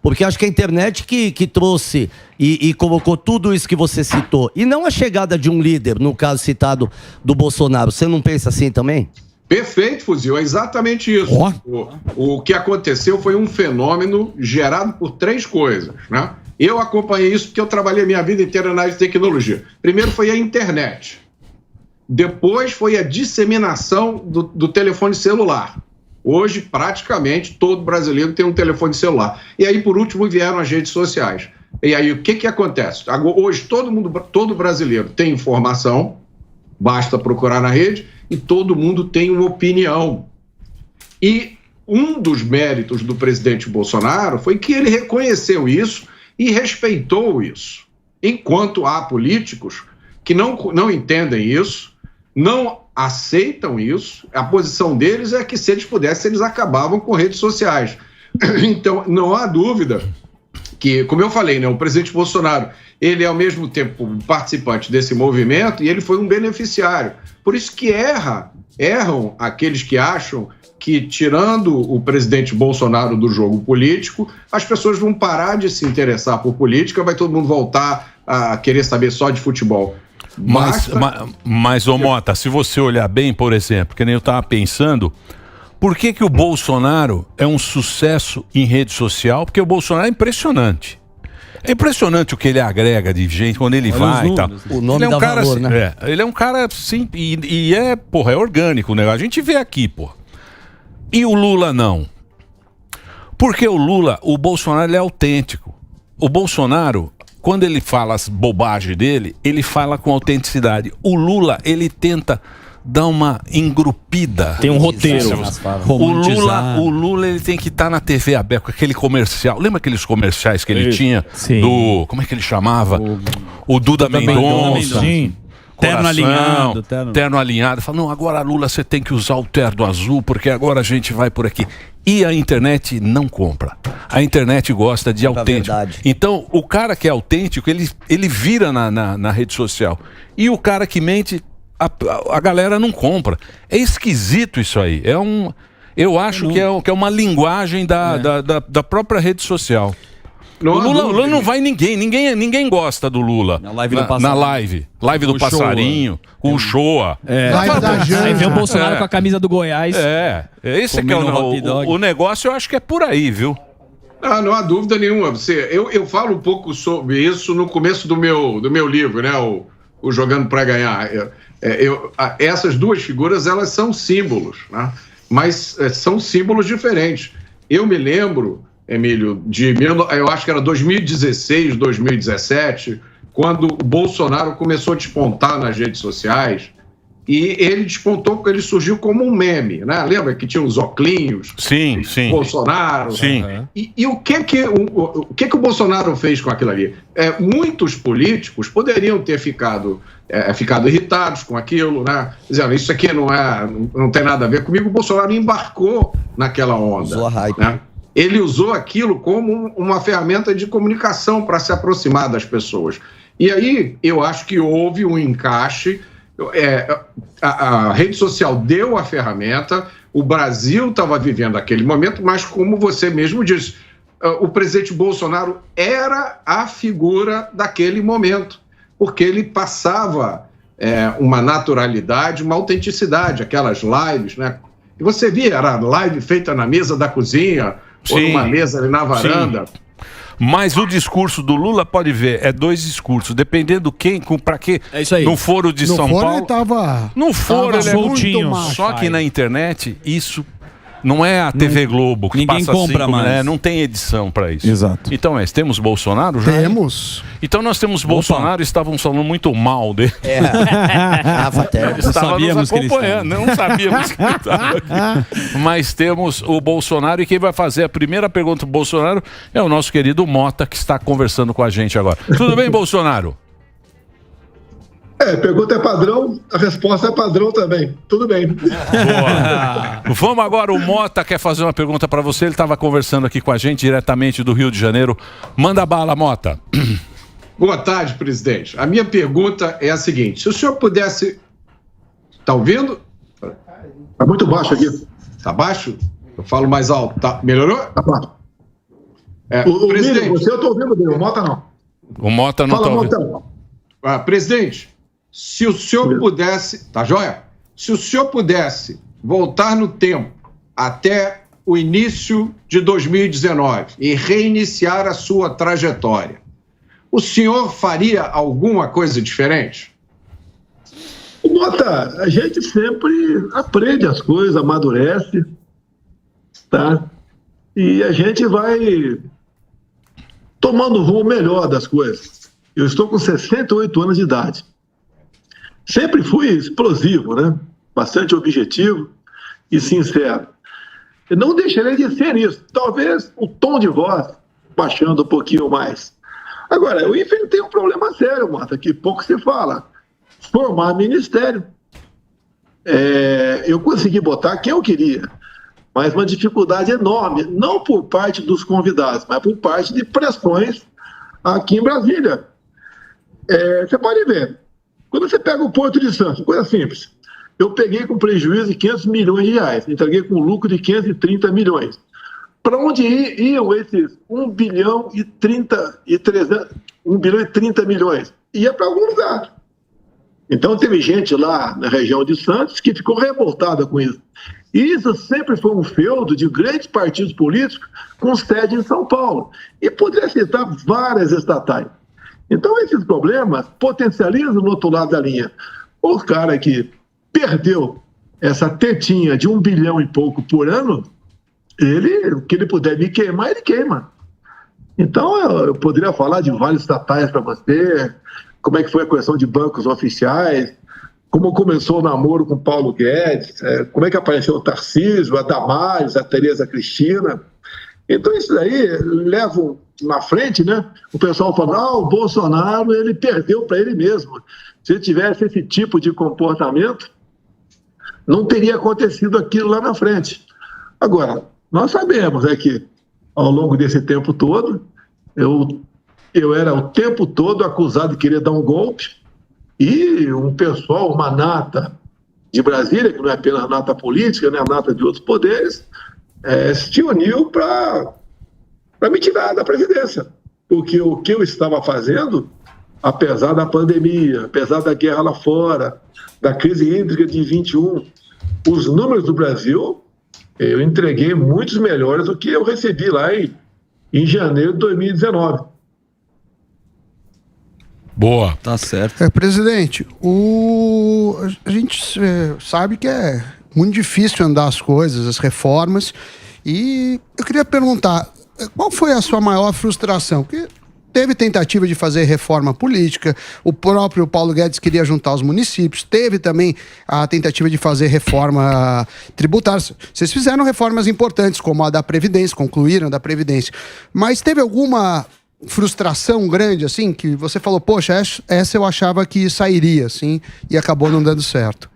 Porque acho que a internet que trouxe e colocou tudo isso que você citou. E não a chegada de um líder, no caso citado do Bolsonaro. Você não pensa assim também? Perfeito, Fuzil, é exatamente isso. O que aconteceu foi um fenômeno gerado por 3 coisas, né? Eu acompanhei isso porque eu trabalhei a minha vida inteira na área de tecnologia. Primeiro foi a internet. Depois foi a disseminação do telefone celular. Hoje, praticamente, todo brasileiro tem um telefone celular. E aí, por último, vieram as redes sociais. E aí, o que acontece? Hoje, todo brasileiro tem informação, basta procurar na rede, e todo mundo tem uma opinião. E um dos méritos do presidente Bolsonaro foi que ele reconheceu isso e respeitou isso. Enquanto há políticos que não entendem isso, não aceitam isso, a posição deles é que, se eles pudessem, eles acabavam com redes sociais. Então, não há dúvida que, como eu falei, né, o presidente Bolsonaro, ele é ao mesmo tempo participante desse movimento e ele foi um beneficiário. Por isso que erram aqueles que acham que, tirando o presidente Bolsonaro do jogo político, as pessoas vão parar de se interessar por política, vai todo mundo voltar a querer saber só de futebol. Mas, ô Mota, se você olhar bem, por exemplo, que nem eu estava pensando, por que o Bolsonaro é um sucesso em rede social? Porque o Bolsonaro é impressionante. É impressionante o que ele agrega de gente quando ele vai e tal. O nome dá valor, né? Ele é um cara, sim, e é orgânico o negócio. A gente vê aqui, E o Lula não? Porque o Bolsonaro ele é autêntico. O Bolsonaro, quando ele fala as bobagens dele, ele fala com autenticidade. O Lula, ele tenta dar uma engrupida. Tem um roteiro. O Lula ele tem que estar na TV aberta com aquele comercial. Lembra aqueles comerciais que ele tinha? Sim. Como é que ele chamava? O Duda Mendonça. Sim. Terno alinhado. Fala, não, agora Lula você tem que usar o terno azul, porque agora a gente vai por aqui. E a internet não compra. A internet gosta de autêntico. Então, o cara que é autêntico, ele vira na rede social. E o cara que mente, a galera não compra. É esquisito isso aí. Eu acho que é uma linguagem da própria rede social. O Lula não vai ninguém gosta do Lula. Na live do passarinho, com o Shoa. Aí vem o Bolsonaro com a camisa do Goiás. Esse que é o negócio, eu acho que é por aí, viu? Não há dúvida nenhuma. Eu falo um pouco sobre isso no começo do meu livro, né? O Jogando para Ganhar. Essas duas figuras, elas são símbolos, né? Mas são símbolos diferentes. Eu me lembro, Emílio, eu acho que era 2016, 2017, quando o Bolsonaro começou a despontar nas redes sociais, e ele despontou porque ele surgiu como um meme, né? Lembra que tinha os oclinhos? Sim. Bolsonaro. Sim. E o que o Bolsonaro fez com aquilo ali? Muitos políticos poderiam ter ficado irritados com aquilo, né? Dizendo, isso aqui não tem nada a ver comigo. O Bolsonaro embarcou naquela onda. Usou a hype. Né? Ele usou aquilo como uma ferramenta de comunicação para se aproximar das pessoas. E aí eu acho que houve um encaixe. A rede social deu a ferramenta, o Brasil estava vivendo aquele momento, mas como você mesmo disse, o presidente Bolsonaro era a figura daquele momento, porque ele passava uma naturalidade, uma autenticidade, aquelas lives, né? E você via, era live feita na mesa da cozinha, ou numa mesa ali na varanda. Sim. Mas o discurso do Lula, pode ver, 2 discursos, dependendo para quê. É isso aí. No Foro de São Paulo. Ele tava, no Foro ele é soltinho. Só que na internet, isso não é a TV Globo que ninguém passa compra mais. Não tem edição para isso. Exato. Então, temos Bolsonaro já? Temos. Então nós temos Bolsonaro, estavam falando muito mal dele. Sabíamos que ele estava. Não sabíamos que ele estava aqui. Mas temos o Bolsonaro, e quem vai fazer a primeira pergunta pro Bolsonaro é o nosso querido Mota, que está conversando com a gente agora. Tudo bem, Bolsonaro? A pergunta é padrão, a resposta é padrão também. Tudo bem. Boa. Vamos agora, o Mota quer fazer uma pergunta para você. Ele estava conversando aqui com a gente diretamente do Rio de Janeiro. Manda bala, Mota. Boa tarde, presidente. A minha pergunta é a seguinte: se o senhor pudesse... Está ouvindo? Está muito baixo aqui. Está baixo? Eu falo mais alto. Tá. Melhorou? Está baixo. Presidente, você eu estou ouvindo bem, o Mota não. O Mota não está ouvindo. Presidente, se o senhor pudesse... Tá joia? Se o senhor pudesse voltar no tempo até o início de 2019 e reiniciar a sua trajetória, o senhor faria alguma coisa diferente? Mota, a gente sempre aprende as coisas, amadurece, tá? E a gente vai tomando o rumo melhor das coisas. Eu estou com 68 anos de idade. Sempre fui explosivo, né? Bastante objetivo e sincero. Eu não deixarei de ser isso. Talvez o tom de voz baixando um pouquinho mais. Agora, eu enfrentei um problema sério, Mota, que pouco se fala. Formar ministério. Eu consegui botar quem eu queria, mas uma dificuldade enorme, não por parte dos convidados, mas por parte de pressões aqui em Brasília. Você pode ver, quando você pega o Porto de Santos, coisa simples, eu peguei com prejuízo de 500 milhões de reais, entreguei com lucro de 530 milhões. Para onde iam esses 1 bilhão e 30 milhões? Ia para algum lugar. Então teve gente lá na região de Santos que ficou revoltada com isso. E isso sempre foi um feudo de grandes partidos políticos com sede em São Paulo. E poderia citar várias estatais. Então esses problemas potencializam no outro lado da linha. O cara que perdeu essa tetinha de 1 bilhão e pouco por ano, o que ele puder me queimar, ele queima. Então eu poderia falar de vários estatais para você, como é que foi a questão de bancos oficiais, como começou o namoro com Paulo Guedes, como é que apareceu o Tarcísio, a Damares, a Tereza Cristina. Então isso daí leva na frente, né? O pessoal fala, o Bolsonaro ele perdeu para ele mesmo. Se ele tivesse esse tipo de comportamento, não teria acontecido aquilo lá na frente. Agora, nós sabemos que ao longo desse tempo todo, eu era o tempo todo acusado de querer dar um golpe e um pessoal, uma nata de Brasília, que não é apenas nata política, né, a nata de outros poderes, se uniu para me tirar da presidência. Porque o que eu estava fazendo, apesar da pandemia, apesar da guerra lá fora, da crise hídrica de 21, os números do Brasil, eu entreguei muitos melhores do que eu recebi lá em janeiro de 2019. Boa. Tá certo. Presidente, a gente sabe que é muito difícil andar as coisas, as reformas, e eu queria perguntar, qual foi a sua maior frustração? Porque teve tentativa de fazer reforma política, o próprio Paulo Guedes queria juntar os municípios, teve também a tentativa de fazer reforma tributária. Vocês fizeram reformas importantes, como a da Previdência, concluíram a da Previdência, mas teve alguma frustração grande, assim, que você falou, poxa, essa eu achava que sairia, assim, e acabou não dando certo?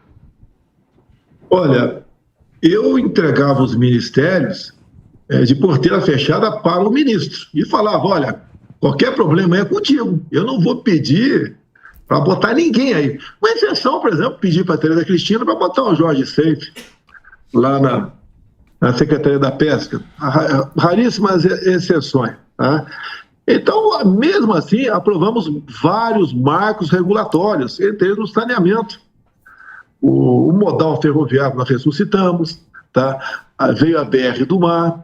Olha, eu entregava os ministérios de porteira fechada para o ministro e falava, olha, qualquer problema é contigo, eu não vou pedir para botar ninguém aí. Uma exceção, por exemplo, pedir para a Tereza Cristina para botar o Jorge Seife lá na Secretaria da Pesca. Raríssimas exceções, tá? Então, mesmo assim, aprovamos vários marcos regulatórios, entre eles o saneamento. O modal ferroviário nós ressuscitamos, tá? Veio a BR do Mar,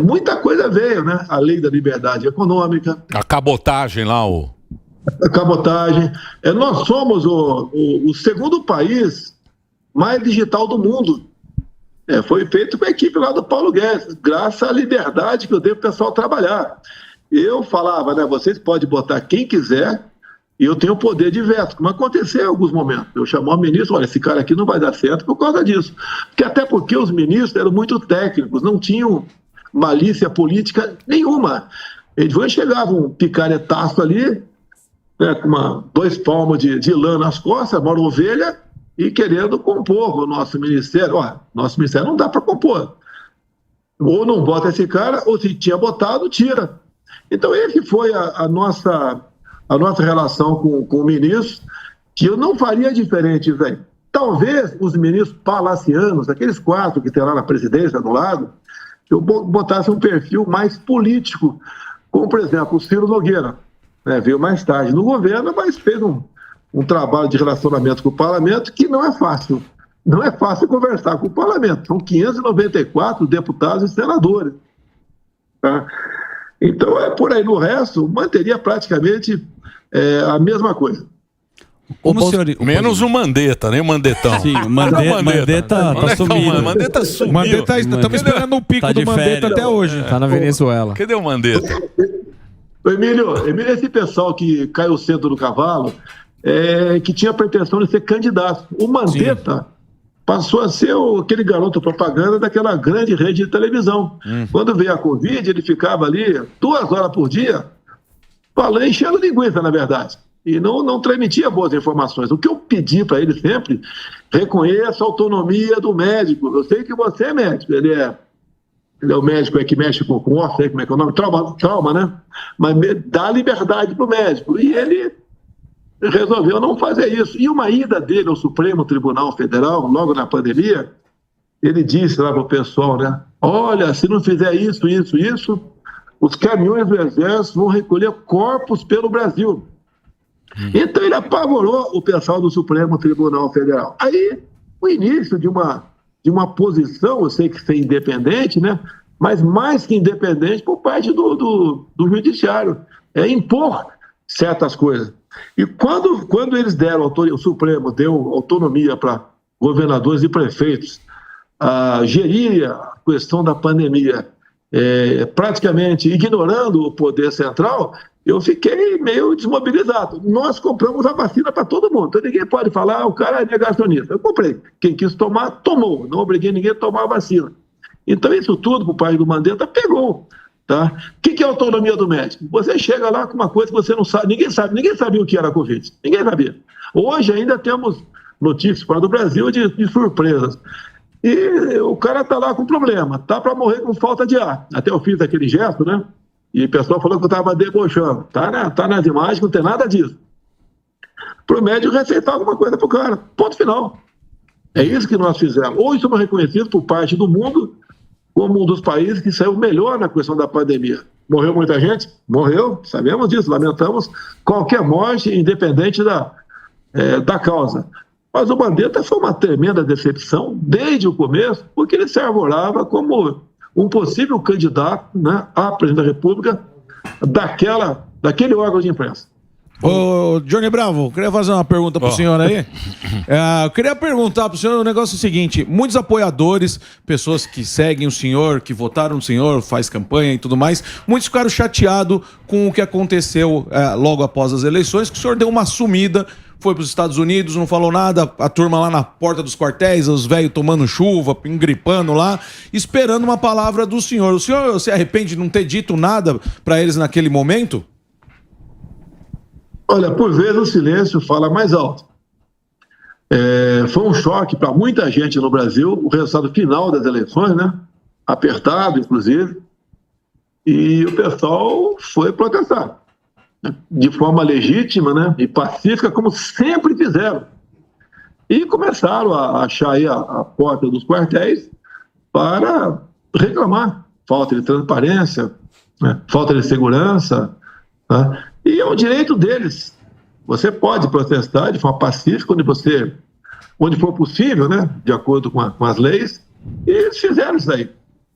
muita coisa veio, né? A lei da liberdade econômica. A cabotagem lá, A cabotagem. Nós somos o segundo país mais digital do mundo. Foi feito com a equipe lá do Paulo Guedes, graças à liberdade que eu dei para o pessoal trabalhar. Eu falava, né, vocês podem botar quem quiser e eu tenho o poder de veto, como aconteceu em alguns momentos. Eu chamava o ministro, olha, esse cara aqui não vai dar certo por causa disso. Até porque os ministros eram muito técnicos, não tinham malícia política nenhuma. Eles chegavam um picaretaço ali, né, com 2 palmos de lã nas costas, uma ovelha, e querendo compor o nosso ministério. Nosso ministério não dá para compor. Ou não bota esse cara, ou se tinha botado, tira. Então, esse foi a nossa relação com o ministro, que eu não faria diferente, velho. Talvez os ministros palacianos, aqueles 4 que tem lá na presidência do lado, eu botasse um perfil mais político, como, por exemplo, o Ciro Nogueira, né? Veio mais tarde no governo, mas fez um trabalho de relacionamento com o parlamento que não é fácil. Não é fácil conversar com o parlamento. São 594 deputados e senadores. Tá? Então, por aí. No resto, manteria praticamente a mesma coisa. Menos o Mandetta, né? O Mandetão. Sim, o Mandetta tá sumido. O Mandetta sumiu. Mandetta, estamos esperando o pico do Mandetta até hoje. Tá na Venezuela. Cadê o Mandetta? Emílio, esse pessoal que caiu o centro do cavalo, que tinha a pretensão de ser candidato. O Mandetta passou a ser aquele garoto propaganda daquela grande rede de televisão. Quando veio a Covid, ele ficava ali 2 horas por dia, falando, enchendo linguiça, na verdade. E não transmitia boas informações. O que eu pedi para ele sempre, reconheça a autonomia do médico. Eu sei que você é médico, ele é o médico que mexe com osso, como é que é o nome? Trauma, né? Mas dá liberdade para o médico. E ele resolveu não fazer isso. E uma ida dele ao Supremo Tribunal Federal, logo na pandemia, ele disse lá para o pessoal, né? Olha, se não fizer isso, os caminhões do Exército vão recolher corpos pelo Brasil. Então ele apavorou o pessoal do Supremo Tribunal Federal. Aí, o início de uma posição, eu sei que ser independente, né? Mas mais que independente por parte do Judiciário. Impor certas coisas. E quando eles deram, o Supremo deu autonomia para governadores e prefeitos gerir a questão da pandemia, praticamente ignorando o poder central, eu fiquei meio desmobilizado. Nós compramos a vacina para todo mundo. Então ninguém pode falar, o cara é negacionista. Eu comprei. Quem quis tomar, tomou. Não obriguei ninguém a tomar a vacina. Então isso tudo, para o pai do Mandetta, pegou. Tá? O que é a autonomia do médico? Você chega lá com uma coisa que você não sabe. Ninguém sabia o que era a Covid. Ninguém sabia. Hoje ainda temos notícias fora do Brasil de surpresas. E o cara está lá com problema. Está para morrer com falta de ar. Até eu fiz aquele gesto, né? E o pessoal falou que eu estava debochando. Tá nas imagens, não tem nada disso. Para o médico receitar alguma coisa para o cara. Ponto final. É isso que nós fizemos. Hoje somos reconhecidos por parte do mundo como um dos países que saiu melhor na questão da pandemia. Morreu muita gente? Morreu, sabemos disso, lamentamos qualquer morte, independente da causa. Mas o Mandetta foi uma tremenda decepção desde o começo, porque ele se arvorava como um possível candidato, né, à presidência da República daquele órgão de imprensa. Ô, Johnny Bravo, queria fazer uma pergunta pro senhor aí. Eu queria perguntar pro senhor o negócio seguinte: muitos apoiadores, pessoas que seguem o senhor, que votaram no senhor, faz campanha e tudo mais, muitos ficaram chateados com o que aconteceu logo após as eleições, que o senhor deu uma sumida, foi para os Estados Unidos, não falou nada, a turma lá na porta dos quartéis, os velhos tomando chuva, engripando lá, esperando uma palavra do senhor. O senhor se arrepende de não ter dito nada para eles naquele momento? Olha, por vezes o silêncio fala mais alto. Foi um choque para muita gente no Brasil, o resultado final das eleições, né? Apertado, inclusive, e o pessoal foi protestar, né? De forma legítima, né? E pacífica, como sempre fizeram. E começaram a achar aí a porta dos quartéis para reclamar falta de transparência, né? Falta de segurança, né? E é um direito deles. Você pode protestar de forma pacífica onde for possível, né? De acordo com as leis, e eles fizeram isso aí.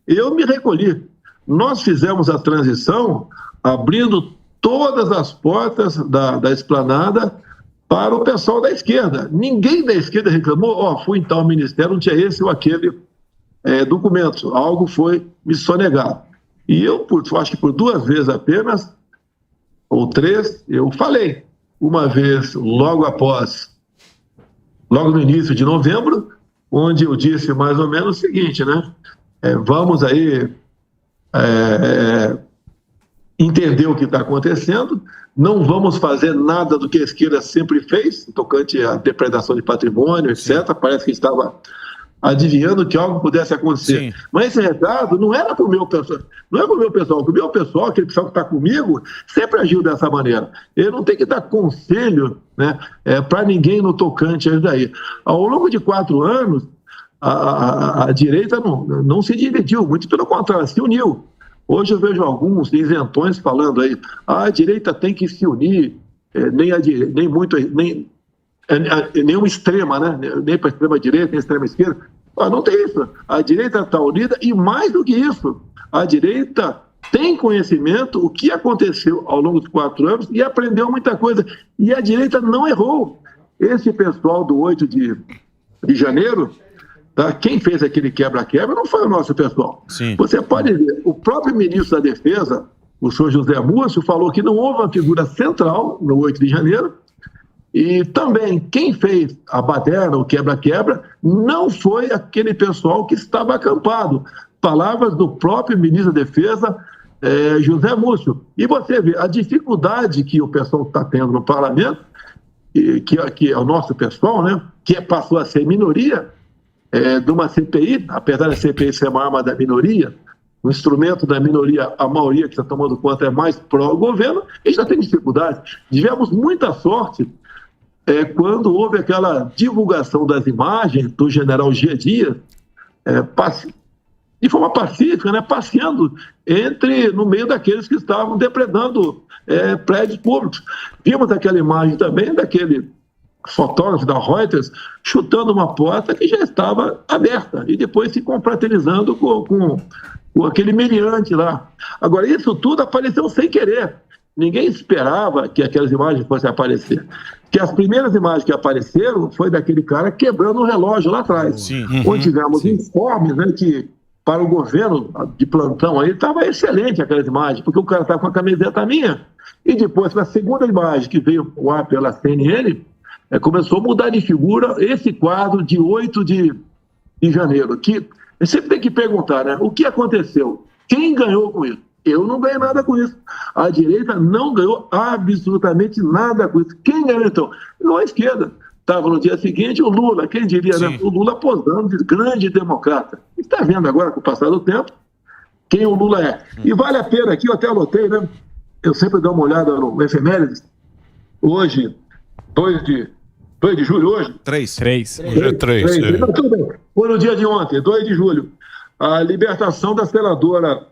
Eu me recolhi. Nós fizemos a transição abrindo todas as portas da esplanada para o pessoal da esquerda. Ninguém da esquerda reclamou, fui em tal ministério, não tinha esse ou aquele documento. Algo foi me sonegado. E eu, acho que por 2 vezes apenas, ou 3, eu falei. Uma vez, logo no início de novembro, onde eu disse mais ou menos o seguinte, né? Vamos aí entender o que está acontecendo, não vamos fazer nada do que a esquerda sempre fez, tocante à depredação de patrimônio, etc. Sim. Parece que estava adivinhando que algo pudesse acontecer. Sim. Mas esse recado não era para o meu pessoal, o meu pessoal, aquele pessoal que está comigo, sempre agiu dessa maneira. Ele não tem que dar conselho, né, para ninguém no tocante a isso daí. Ao longo de 4 anos, a direita não se dividiu, muito pelo contrário, se uniu. Hoje eu vejo alguns isentões falando aí, a direita tem que se unir, nenhuma extrema, né? Nem para a extrema direita, nem a extrema esquerda. Não tem isso. A direita está unida e, mais do que isso, a direita tem conhecimento o que aconteceu ao longo dos 4 anos e aprendeu muita coisa. E a direita não errou. Esse pessoal do 8 de janeiro, tá? Quem fez aquele quebra-quebra não foi o nosso pessoal. Sim. Você pode ver, o próprio ministro da Defesa, o senhor José Múcio, falou que não houve uma figura central no 8 de janeiro, e também quem fez a baderna, o quebra-quebra, não foi aquele pessoal que estava acampado. Palavras do próprio ministro da Defesa, José Múcio. E você vê a dificuldade que o pessoal está tendo no parlamento, que é o nosso pessoal, né, que passou a ser minoria de uma CPI, apesar da CPI ser uma arma da minoria, o instrumento da minoria, a maioria que está tomando conta é mais pró-governo, e já tem dificuldade. Tivemos muita sorte quando houve aquela divulgação das imagens do general G. Dias, de forma pacífica, né, passeando no meio daqueles que estavam depredando prédios públicos. Vimos aquela imagem também daquele fotógrafo da Reuters chutando uma porta que já estava aberta e depois se confraternizando com aquele meliante lá. Agora, isso tudo apareceu sem querer. Ninguém esperava que aquelas imagens fossem aparecer. Que as primeiras imagens que apareceram foi daquele cara quebrando o relógio lá atrás. Sim. Onde tivemos informes, né, que para o governo de plantão aí estava excelente aquelas imagens, porque o cara estava com a camiseta minha. E depois, na segunda imagem que veio o ar pela CNN, começou a mudar de figura esse quadro de 8 de janeiro. Que sempre tem que perguntar, né? O que aconteceu? Quem ganhou com isso? Eu não ganhei nada com isso. A direita não ganhou absolutamente nada com isso. Quem ganhou, então? Não a esquerda. Estava no dia seguinte o Lula, quem diria, né? O Lula posando de grande democrata. Está vendo agora, com o passar do tempo, quem o Lula é. E vale a pena aqui, eu até anotei, né? Eu sempre dou uma olhada no efemérides. Hoje, 2 de julho, hoje? 3. Hoje é 3. Não, tudo bem. Foi no dia de ontem, 2 de julho. A libertação da senadora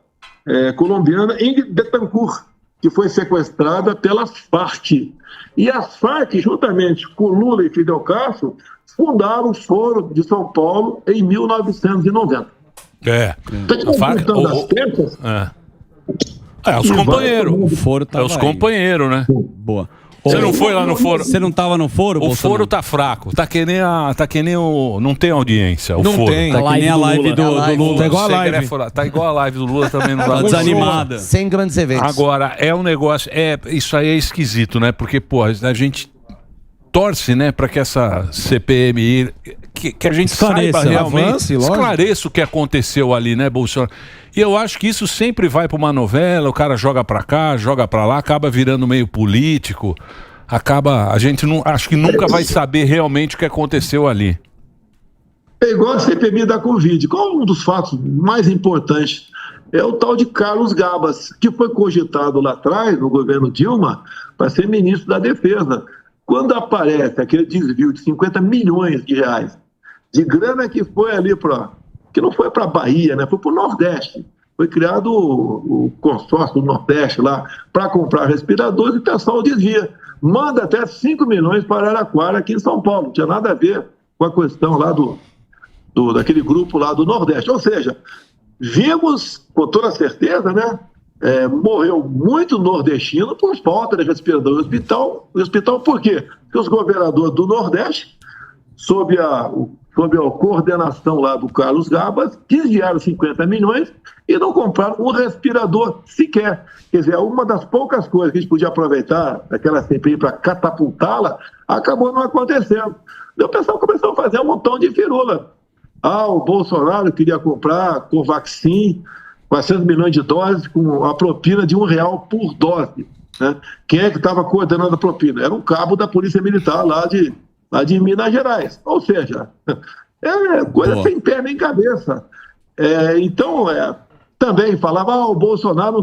colombiana Ingrid Betancourt, que foi sequestrada pelas Farc. E as Farc, juntamente com Lula e Fidel Castro, fundaram o Foro de São Paulo em 1990. A Farc, os companheiros. O foro tava os companheiros, né? Boa. Você não foi lá no foro? Você não tava no foro, O foro tá fraco. Tá que nem o... Não tem audiência. O não foro. tem. Tá que nem a live do Lula. Tá igual a live. Tá igual a live do Lula também. Não Tá desanimada. Sem grandes eventos. Agora, é um negócio... Isso aí é esquisito, né? Porque, pô, a gente torce, né, para que essa CPMI... Que a gente saiba realmente... Esclareça o que aconteceu ali, né, Bolsonaro? E eu acho que isso sempre vai para uma novela, o cara joga para cá, joga para lá, acaba virando meio político, a gente não, acho que nunca vai saber realmente o que aconteceu ali. É igual a CPMI da Covid. Qual um dos fatos mais importantes? É o tal de Carlos Gabas, que foi cogitado lá atrás, no governo Dilma, para ser ministro da Defesa. Quando aparece aquele desvio de 50 milhões de reais, de grana que foi ali que não foi para a Bahia, né? Foi para o Nordeste. Foi criado o consórcio do Nordeste lá para comprar respiradores e o pessoal desvia. Manda até 5 milhões para Araraquara, aqui em São Paulo. Não tinha nada a ver com a questão lá daquele grupo lá do Nordeste. Ou seja, vimos, com toda certeza, né? Morreu muito nordestino por falta de respirador no hospital. O hospital por quê? Porque os governadores do Nordeste, sob a coordenação lá do Carlos Gabas, desviaram 50 milhões e não compraram um respirador sequer. Quer dizer, uma das poucas coisas que a gente podia aproveitar daquela CPI para catapultá-la, acabou não acontecendo. Daí o pessoal começou a fazer um montão de firula. O Bolsonaro queria comprar Covaxin, 400 milhões de doses, com a propina de R$1 por dose. Né? Quem é que estava coordenando a propina? Era um cabo da Polícia Militar lá de Minas Gerais. Ou seja, coisa sem pé nem cabeça. Então, também falava, o Bolsonaro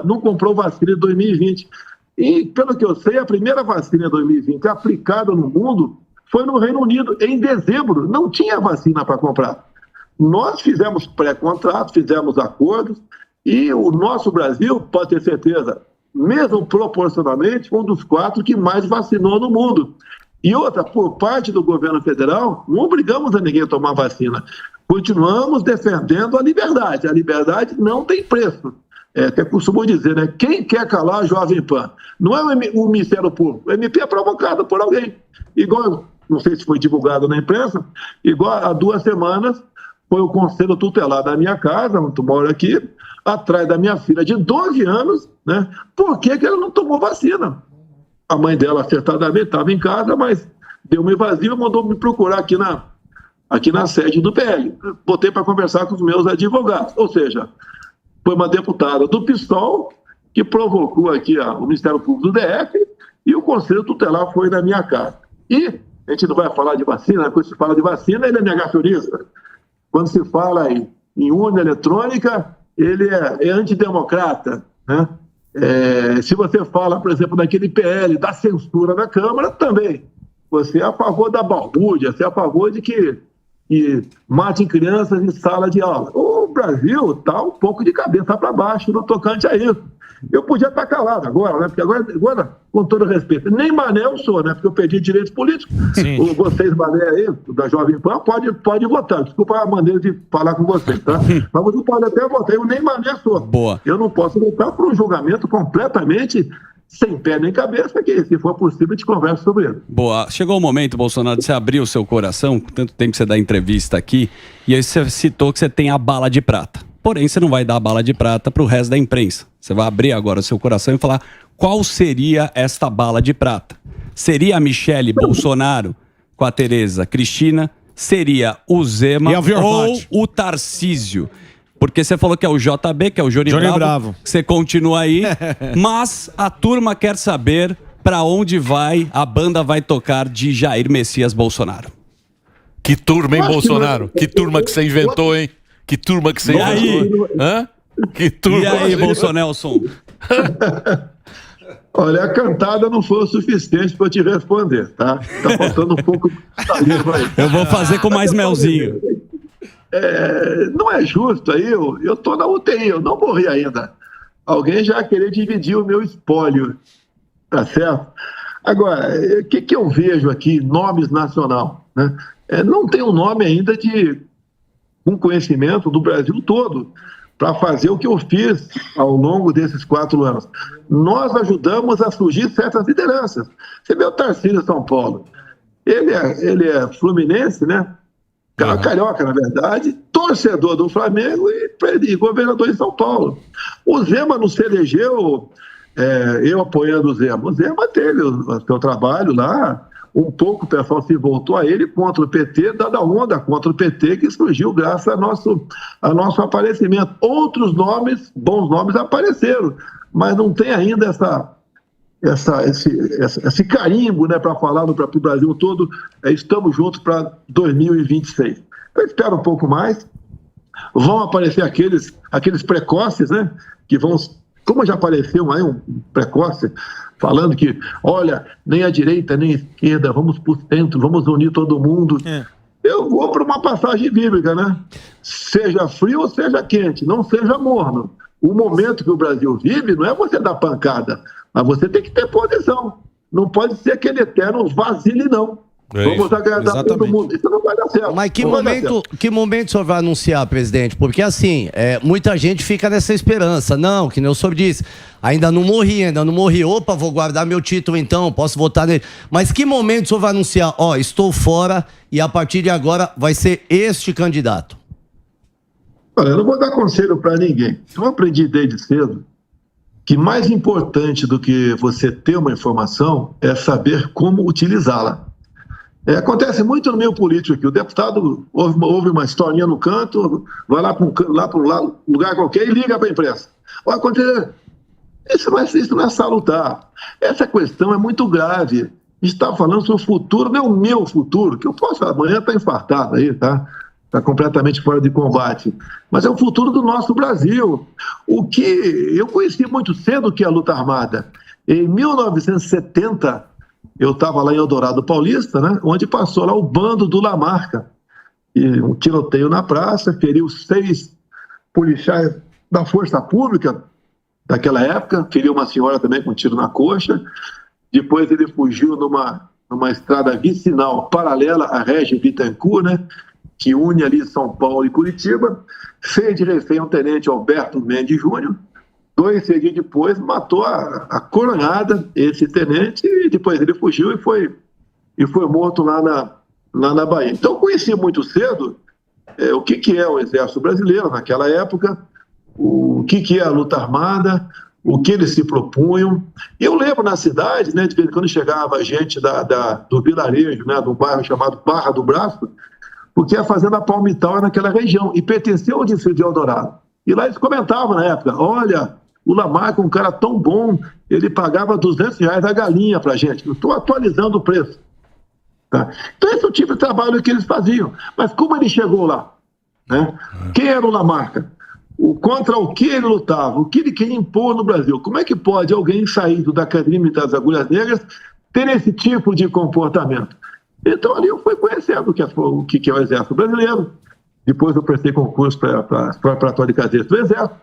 não comprou vacina em 2020. E, pelo que eu sei, a primeira vacina em 2020 aplicada no mundo foi no Reino Unido, em dezembro, não tinha vacina para comprar. Nós fizemos pré-contrato, fizemos acordos, e o nosso Brasil, pode ter certeza, mesmo proporcionalmente, foi um dos 4 que mais vacinou no mundo. E outra, por parte do governo federal, não obrigamos a ninguém a tomar vacina. Continuamos defendendo a liberdade. A liberdade não tem preço. Até costumo dizer, né? Quem quer calar a Jovem Pan? Não é o Ministério Público. O MP é provocado por alguém. Igual, não sei se foi divulgado na imprensa, igual há 2 semanas, foi o Conselho Tutelar da minha casa, onde eu moro aqui, atrás da minha filha de 12 anos, né? Por que ela não tomou vacina? A mãe dela, acertadamente, estava em casa, mas deu uma invasiva e mandou me procurar aqui na sede do PL. Botei para conversar com os meus advogados. Ou seja, foi uma deputada do PSOL que provocou aqui o Ministério Público do DF e o Conselho Tutelar foi na minha casa. E a gente não vai falar de vacina, quando se fala de vacina, ele é negacionista. Quando se fala em urna eletrônica, ele é antidemocrata, né? Se você fala, por exemplo, daquele PL, da censura na Câmara, também. Você é a favor da balbúrdia, você é a favor de que matem crianças em sala de aula. O Brasil está um pouco de cabeça para baixo no tocante a isso. Eu podia estar calado agora, né? Porque agora, com todo respeito, nem mané eu sou, né? Porque eu perdi direitos políticos. Vocês, mané aí, da Jovem Pan, pode votar. Desculpa a maneira de falar com vocês, tá? Mas você pode até votar, eu nem mané sou. Boa. Eu não posso votar por um julgamento completamente sem pé nem cabeça, que se for possível a gente conversa sobre ele. Boa. Chegou o momento, Bolsonaro, de você abrir o seu coração, tanto tempo que você dá entrevista aqui, e aí você citou que você tem a bala de prata. Porém, você não vai dar a bala de prata para o resto da imprensa. Você vai abrir agora o seu coração e falar qual seria esta bala de prata. Seria a Michele Bolsonaro com a Tereza Cristina? Seria o Zema ou o Tarcísio? Porque você falou que é o JB, que é o Johnny Bravo. Você continua aí, mas a turma quer saber para onde a banda vai tocar de Jair Messias Bolsonaro. Que turma, hein, Bolsonaro? Que turma que você inventou, hein? Que turma que você inventou. Hã? Que turma. E aí, Bolsonelson? Olha, a cantada não foi o suficiente para eu te responder, tá? Tá faltando um pouco de aí. Eu vou fazer com mais melzinho. Não é justo aí, eu tô na UTI, eu não morri ainda. Alguém já vai querer dividir o meu espólio, tá certo? Agora, o que eu vejo aqui, nomes nacional, né? Não tem um nome ainda com conhecimento do Brasil todo para fazer o que eu fiz ao longo desses 4 anos. Nós ajudamos a surgir certas lideranças. Você vê o Tarcísio de São Paulo. Ele é fluminense, né? Carioca, na verdade, torcedor do Flamengo e governador de São Paulo. O Zema não se elegeu eu apoiando o Zema. O Zema teve o seu trabalho lá, um pouco o pessoal se voltou a ele contra o PT, dada onda contra o PT, que surgiu graças ao nosso aparecimento. Outros nomes, bons nomes, apareceram, mas não tem ainda esse carimbo, né, para falar para o Brasil todo, estamos juntos para 2026. Eu espero um pouco mais. Vão aparecer aqueles precoces, né, que vão, como já apareceu aí um precoce, falando que, olha, nem a direita nem a esquerda, vamos para o centro, vamos unir todo mundo. Eu vou para uma passagem bíblica, né? Seja frio ou seja quente, não seja morno. O momento que o Brasil vive não é você dar pancada, mas você tem que ter posição. Não pode ser aquele eterno vacile, não. Vamos agradar todo mundo. Isso não vai dar certo. Mas que momento o senhor vai anunciar, presidente? Porque assim, muita gente fica nessa esperança. Não, que nem o senhor disse, ainda não morri. Opa, vou guardar meu título então, posso votar nele. Mas que momento o senhor vai anunciar? Estou fora e a partir de agora vai ser este candidato? Olha, eu não vou dar conselho para ninguém. Eu aprendi desde cedo que mais importante do que você ter uma informação é saber como utilizá-la. Acontece muito no meio político aqui. O deputado ouve uma historinha no canto, vai lá para um lugar qualquer e liga para a imprensa. Isso não é salutar. Essa questão é muito grave. A gente está falando sobre o futuro, não é o meu futuro, que eu posso amanhã estar infartado aí, tá? Está completamente fora de combate. Mas é o futuro do nosso Brasil. O que eu conheci muito cedo que é a luta armada. Em 1970, eu estava lá em Eldorado Paulista, né, onde passou lá o bando do Lamarca. E um tiroteio na praça, feriu 6 policiais da Força Pública daquela época, feriu uma senhora também com um tiro na coxa. Depois ele fugiu numa estrada vicinal paralela à Régis Bittencourt, né, que une ali São Paulo e Curitiba, fez de refém um tenente Alberto Mendes Júnior. 2 dias depois matou a coronhada esse tenente, e depois ele fugiu e foi morto lá na Bahia. Então eu conheci muito cedo o que é o Exército Brasileiro naquela época, o que é a luta armada, o que eles se propunham. Eu lembro na cidade, né, de vez em quando chegava gente do vilarejo, né, do bairro chamado Barra do Braço, porque a fazenda Palmital era naquela região e pertenceu ao distrito de Eldorado. E lá eles comentavam na época, olha, o Lamarca, um cara tão bom, ele pagava R$200 a galinha pra gente. Eu estou atualizando o preço. Tá? Então esse é o tipo de trabalho que eles faziam. Mas como ele chegou lá? Né? Quem era o Lamarca? Contra o que ele lutava? O que ele queria impor no Brasil? Como é que pode alguém saído da Academia Militar das Agulhas Negras ter esse tipo de comportamento? Então ali eu fui conhecendo o que é o Exército Brasileiro. Depois eu prestei concurso para preparatório de cadete do Exército.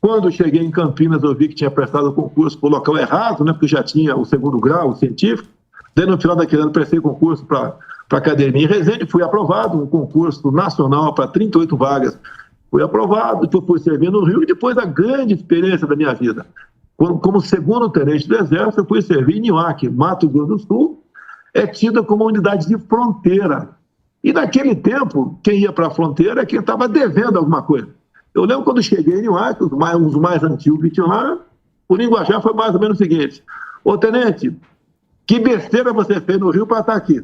Quando eu cheguei em Campinas, eu vi que tinha prestado o concurso para o local errado, né, porque já tinha o 2º grau, o científico. Daí no final daquele ano prestei concurso para a Academia em Resende, fui aprovado, um concurso nacional para 38 vagas. Fui aprovado, depois fui servir no Rio, e depois a grande experiência da minha vida. Como 2º tenente do Exército, eu fui servir em Niuaque, Mato Grosso do Sul, é tida como uma unidade de fronteira. E naquele tempo, quem ia para a fronteira é quem estava devendo alguma coisa. Eu lembro quando cheguei em Niuaque, os mais antigos que tinham lá, o linguajar foi mais ou menos o seguinte: ô tenente, que besteira você fez no Rio para estar aqui?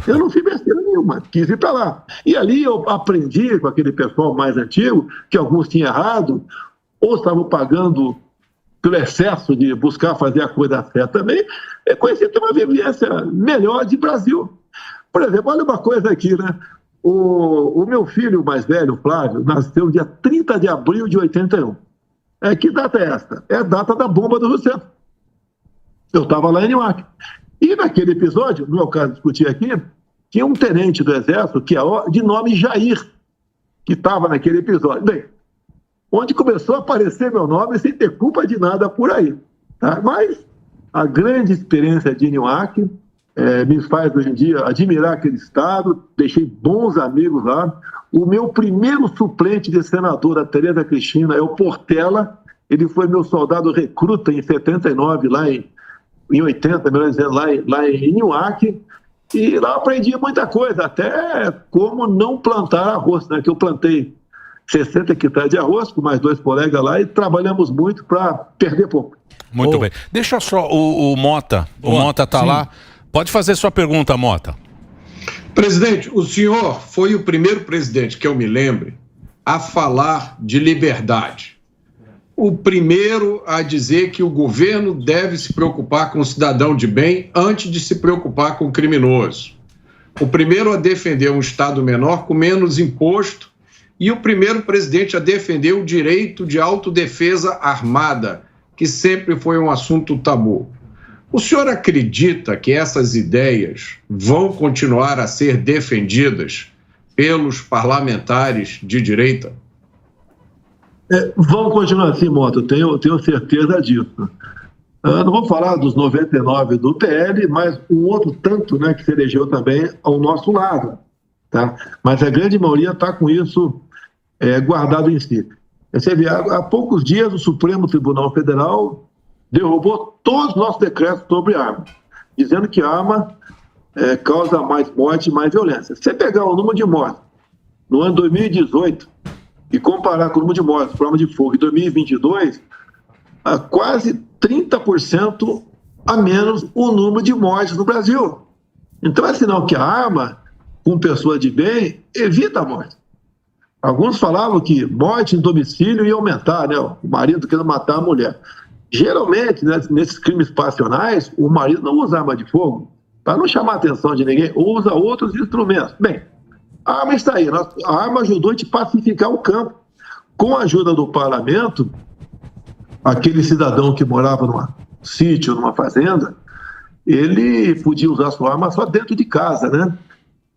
Eu não fiz besteira nenhuma, quis ir para lá. E ali eu aprendi com aquele pessoal mais antigo, que alguns tinham errado, ou estavam pagando pelo excesso de buscar fazer a coisa certa também, conheci ter uma vivência melhor de Brasil. Por exemplo, olha uma coisa aqui, né? O meu filho mais velho, Flávio, nasceu dia 30 de abril de 81. Que data é esta? É a data da bomba do Rio Centro. Eu estava lá em Niuaque. E naquele episódio, no meu caso, discutir aqui, tinha um tenente do Exército, que é de nome Jair, que estava naquele episódio. Bem, onde começou a aparecer meu nome sem ter culpa de nada por aí. Tá? Mas a grande experiência de Niuaque me faz hoje em dia admirar aquele estado, deixei bons amigos lá. O meu primeiro suplente de senadora, Tereza Cristina, é o Portela. Ele foi meu soldado recruta em 79, lá em 80, melhor dizendo, lá em Niuaque. E lá aprendi muita coisa, até como não plantar arroz, né? Que eu plantei 60 hectares de arroz com mais 2 colegas lá e trabalhamos muito para perder pouco. Muito bem. Deixa só o Mota. O Mota está lá. Pode fazer sua pergunta, Mota. Presidente, o senhor foi o primeiro presidente, que eu me lembre, a falar de liberdade. O primeiro a dizer que o governo deve se preocupar com o cidadão de bem antes de se preocupar com o criminoso. O primeiro a defender um Estado menor com menos imposto e o primeiro presidente a defender o direito de autodefesa armada, que sempre foi um assunto tabu. O senhor acredita que essas ideias vão continuar a ser defendidas pelos parlamentares de direita? Vão continuar assim, Mota, eu tenho certeza disso. Não vou falar dos 99 do PL, mas um outro tanto, né, que se elegeu também ao nosso lado. Tá? Mas a grande maioria está com isso guardado em si. Você vê, há poucos dias o Supremo Tribunal Federal derrubou todos os nossos decretos sobre arma, dizendo que arma causa mais morte e mais violência. Se você pegar o número de mortes no ano 2018 e comparar com o número de mortes por arma de fogo em 2022, quase 30% a menos o número de mortes no Brasil. Então é sinal que a arma, com pessoa de bem, evita a morte. Alguns falavam que morte em domicílio ia aumentar, né? O marido querendo matar a mulher. Geralmente, né, nesses crimes passionais, o marido não usa arma de fogo para não chamar a atenção de ninguém, usa outros instrumentos. Bem, a arma está aí. A arma ajudou a gente pacificar o campo. Com a ajuda do parlamento, aquele cidadão que morava num sítio, numa fazenda, ele podia usar sua arma só dentro de casa, né?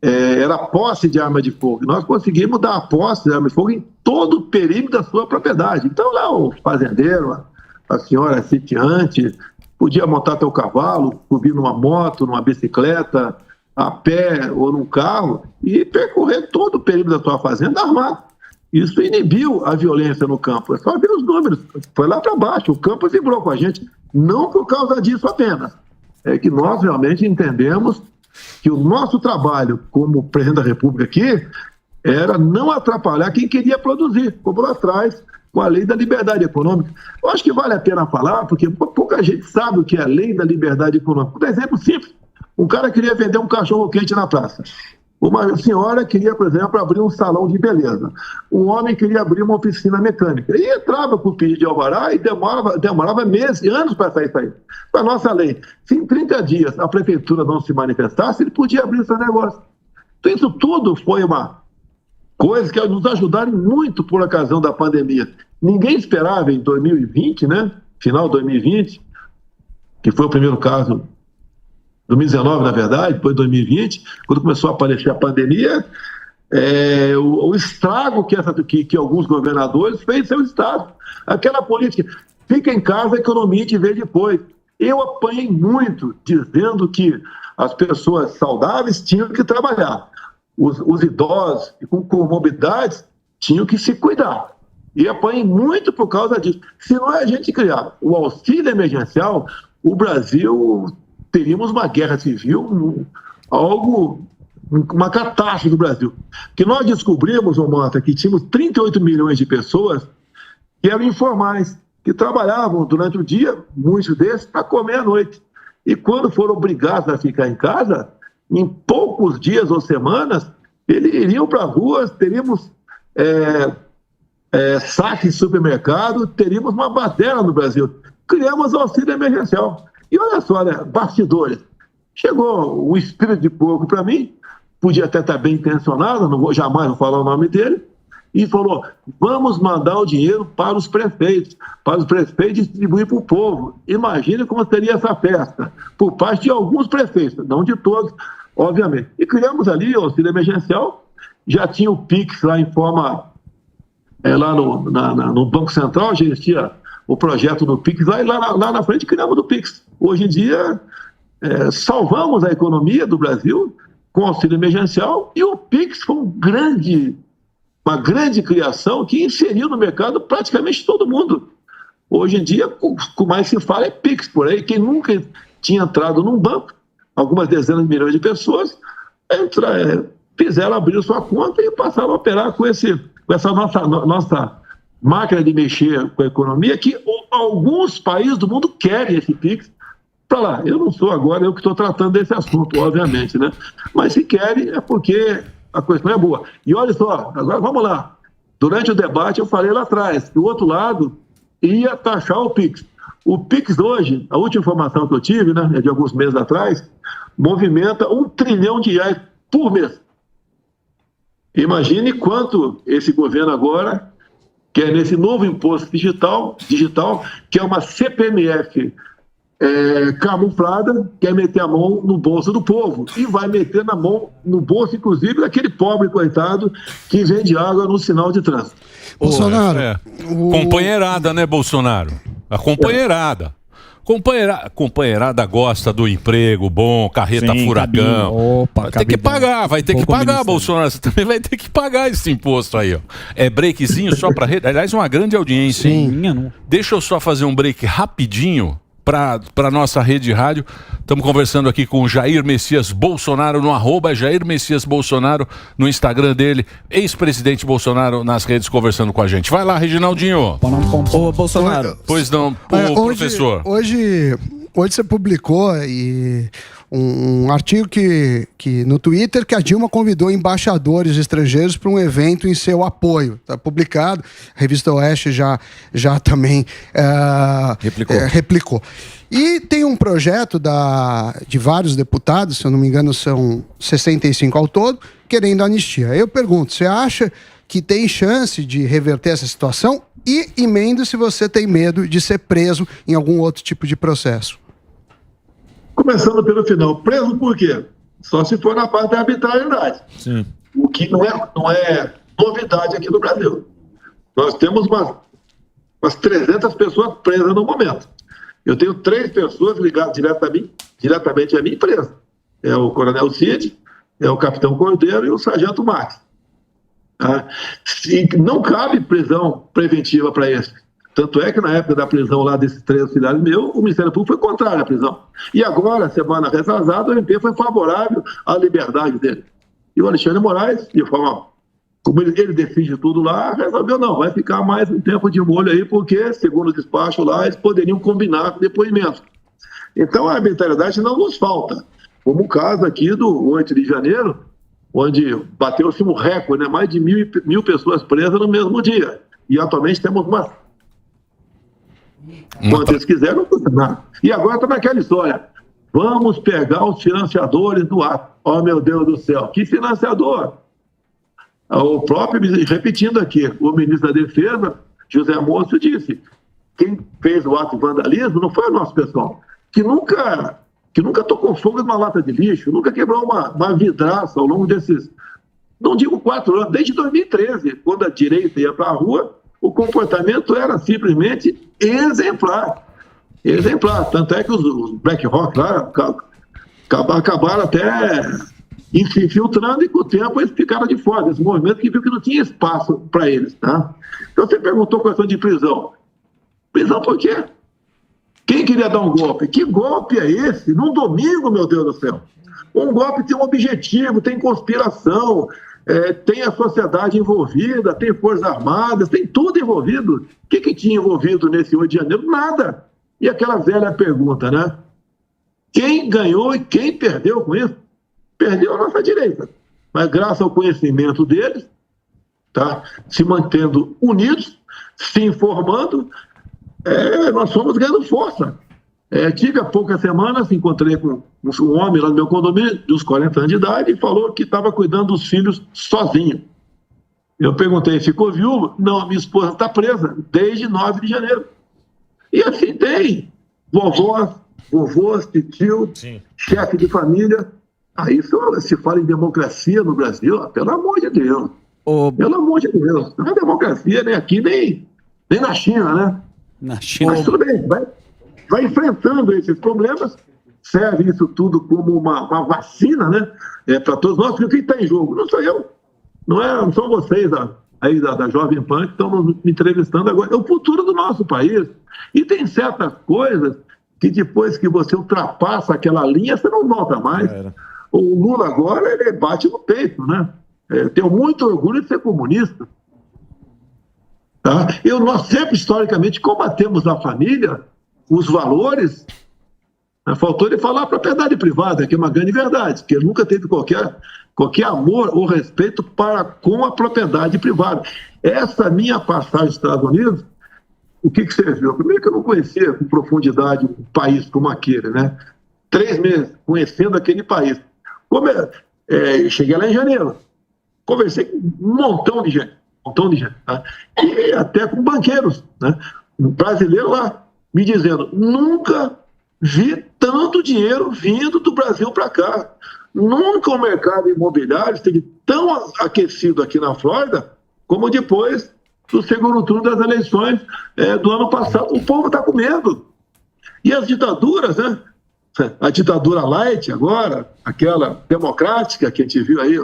Era posse de arma de fogo. Nós conseguimos dar a posse de arma de fogo em todo o perímetro da sua propriedade. Então lá o fazendeiro, a senhora sitiante, podia montar teu cavalo, subir numa moto, numa bicicleta, a pé ou num carro e percorrer todo o perímetro da tua fazenda armado. Isso inibiu a violência no campo. É só ver os números. Foi lá para baixo, o campo vibrou com a gente. Não por causa disso apenas. É que nós realmente entendemos que o nosso trabalho como presidente da República aqui era não atrapalhar quem queria produzir, como lá atrás, com a lei da liberdade econômica. Eu acho que vale a pena falar, porque pouca gente sabe o que é a lei da liberdade econômica. Por exemplo simples, um cara queria vender um cachorro-quente na praça. Uma senhora queria, por exemplo, abrir um salão de beleza. Um homem queria abrir uma oficina mecânica. E entrava com o pedido de alvará e demorava meses, anos para sair isso aí. A nossa lei, se em 30 dias a prefeitura não se manifestasse, ele podia abrir seu negócio. Então isso tudo foi uma coisa que nos ajudaram muito por ocasião da pandemia. Ninguém esperava em 2020, né? Final de 2020, que foi o primeiro caso, 2019, na verdade, depois de 2020, quando começou a aparecer a pandemia, o estrago que alguns governadores fez em seu estado. Aquela política, fica em casa, a economia te vê depois. Eu apanhei muito dizendo que as pessoas saudáveis tinham que trabalhar. Os idosos com comorbidades tinham que se cuidar. E apanhei muito por causa disso. Se não é a gente criar o auxílio emergencial, o Brasil... teríamos uma guerra civil, uma catástrofe do Brasil. Que nós descobrimos, Mota, que tínhamos 38 milhões de pessoas que eram informais, que trabalhavam durante o dia, muitos desses, para comer à noite. E quando foram obrigados a ficar em casa, em poucos dias ou semanas, eles iriam para as ruas, teríamos saques de supermercado, teríamos uma baderna no Brasil. Criamos o auxílio emergencial. E olha só, né, bastidores. Chegou um espírito de porco para mim, podia até estar bem intencionado, jamais vou falar o nome dele, e falou, vamos mandar o dinheiro para os prefeitos distribuir para o povo. Imagine como seria essa festa, por parte de alguns prefeitos, não de todos, obviamente. E criamos ali o auxílio emergencial, já tinha o Pix lá em forma, lá no Banco Central, já existia o projeto do Pix, lá na frente criamos o Pix. Hoje em dia, salvamos a economia do Brasil com o auxílio emergencial e o Pix foi uma grande criação que inseriu no mercado praticamente todo mundo. Hoje em dia, o que mais se fala é Pix por aí. Quem nunca tinha entrado num banco, algumas dezenas de milhões de pessoas, abriram sua conta e passaram a operar com essa nossa máquina de mexer com a economia, que alguns países do mundo querem esse Pix para lá. Eu não sou agora eu que estou tratando desse assunto, obviamente, né? Mas se querem é porque a questão é boa. E olha só, agora vamos lá. Durante o debate eu falei lá atrás que o outro lado ia taxar o Pix. O Pix hoje, a última informação que eu tive, né, é de alguns meses atrás, movimenta R$1 trilhão por mês. Imagine quanto esse governo agora quer nesse novo imposto digital, que é uma CPMF camuflada, quer meter a mão no bolso do povo e vai meter na mão no bolso, inclusive, daquele pobre coitado que vende água no sinal de trânsito. Bolsonaro. Companheirada, né, Bolsonaro? A companheirada. Companheirada gosta do emprego bom, carreta furacão. Vai ter que pagar, Bolsonaro. Você também vai ter que pagar esse imposto aí, ó. É breakzinho só para rede. Aliás, uma grande audiência. Sim. Deixa eu só fazer um break rapidinho para nossa rede de rádio. Estamos conversando aqui com o Jair Messias Bolsonaro no @Jair Messias Bolsonaro no Instagram dele, ex-presidente Bolsonaro nas redes conversando com a gente. Vai lá, Reginaldinho. Ô, Bolsonaro. Pois não, professor. Hoje você publicou um artigo que no Twitter que a Dilma convidou embaixadores estrangeiros para um evento em seu apoio. Está publicado. A revista Oeste já também replicou. E tem um projeto de vários deputados, se eu não me engano são 65 ao todo, querendo anistia. Eu pergunto, você acha que tem chance de reverter essa situação? E emenda se você tem medo de ser preso em algum outro tipo de processo. Começando pelo final. Preso por quê? Só se for na parte da arbitrariedade. Sim. O que não é novidade aqui no Brasil. Nós temos umas 300 pessoas presas no momento. Eu tenho 3 pessoas ligadas diretamente a mim presas. É o Coronel Cid, é o Capitão Cordeiro e o Sargento Max. E não cabe prisão preventiva para esse. Tanto é que na época da prisão lá desses 3 auxiliares meus, o Ministério Público foi contrário à prisão. E agora, semana retrasada, o MP foi favorável à liberdade dele. E o Alexandre Moraes, de forma como ele decide tudo lá, resolveu não, vai ficar mais um tempo de molho aí, porque, segundo o despacho lá, eles poderiam combinar com depoimento. Então, a arbitrariedade não nos falta. Como o caso aqui do 8 de janeiro, onde bateu-se um recorde, né? Mais de 1.000 pessoas presas no mesmo dia. E atualmente temos quando eles quiserem, não custa nada. E agora está naquela história. Vamos pegar os financiadores do ato. Oh, meu Deus do céu, que financiador? O próprio, repetindo aqui, o ministro da Defesa, José Moço, disse: quem fez o ato de vandalismo não foi o nosso pessoal, que nunca tocou fogo numa lata de lixo, nunca quebrou uma vidraça ao longo desses, não digo 4 anos, desde 2013, quando a direita ia para a rua, o comportamento era simplesmente exemplar. Exemplar. Tanto é que os Black Rock lá acabaram até infiltrando, e com o tempo eles ficaram de fora desse movimento, que viu que não tinha espaço para eles. Tá? Então você perguntou a questão de prisão. Prisão por quê? Quem queria dar um golpe? Que golpe é esse? Num domingo, meu Deus do céu. Um golpe tem um objetivo, tem conspiração, tem a sociedade envolvida, tem Forças Armadas, tem tudo envolvido. O que tinha envolvido nesse 8 de janeiro? Nada. E aquela velha pergunta, né? Quem ganhou e quem perdeu com isso? Perdeu a nossa direita. Mas graças ao conhecimento deles, tá? Se mantendo unidos, se informando, nós fomos ganhando força. Tive há poucas semanas, encontrei com um homem lá no meu condomínio, de uns 40 anos de idade, e falou que estava cuidando dos filhos sozinho. Eu perguntei, ficou viúvo? Não, minha esposa está presa desde 9 de janeiro. E assim tem vovôs, tio, chefe de família. Aí se fala em democracia no Brasil, pelo amor de Deus. Pelo amor de Deus. Não é democracia nem aqui, nem na China, né? Na China. Mas tudo bem, vai enfrentando esses problemas, serve isso tudo como uma vacina, né? Para todos nós, porque quem está em jogo não sou eu, não são vocês aí da Jovem Pan que estão me entrevistando agora, é o futuro do nosso país. E tem certas coisas que depois que você ultrapassa aquela linha, você não volta mais. O Lula agora, ele bate no peito, né? Tenho muito orgulho de ser comunista. Tá? Nós sempre, historicamente, combatemos a família, os valores. Faltou ele falar a propriedade privada, que é uma grande verdade, que ele nunca teve qualquer amor ou respeito com a propriedade privada. Essa minha passagem nos Estados Unidos, o que serviu? Primeiro que eu não conhecia com profundidade um país como aquele, né? 3 meses conhecendo aquele país. Cheguei lá em janeiro, conversei com um montão de gente, tá? E até com banqueiros, né? Um brasileiro lá, me dizendo, nunca vi tanto dinheiro vindo do Brasil para cá. Nunca o mercado imobiliário esteve tão aquecido aqui na Flórida como depois do segundo turno das eleições do ano passado. O povo está com medo. E as ditaduras, né? A ditadura light agora, aquela democrática que a gente viu aí,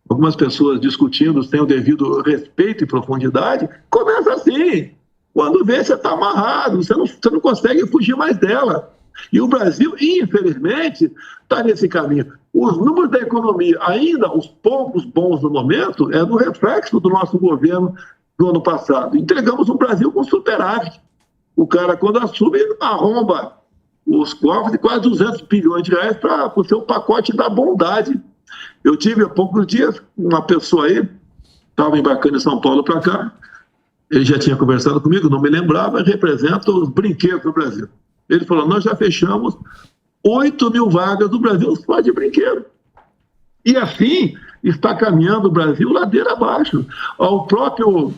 algumas pessoas discutindo sem o devido respeito e profundidade, começa assim. Quando vê, você está amarrado, você não consegue fugir mais dela. E o Brasil, infelizmente, está nesse caminho. Os números da economia, ainda os poucos bons no momento, é do reflexo do nosso governo do ano passado. Entregamos um Brasil com superávit. O cara, quando assume, ele arromba os cofres de quase 200 bilhões de reais para o seu pacote da bondade. Eu tive há poucos dias uma pessoa aí, estava embarcando em São Paulo para cá, ele já tinha conversado comigo, não me lembrava, representa os brinquedos do Brasil. Ele falou, nós já fechamos 8.000 vagas do Brasil só de brinquedo. E assim está caminhando o Brasil ladeira abaixo. Ao próprio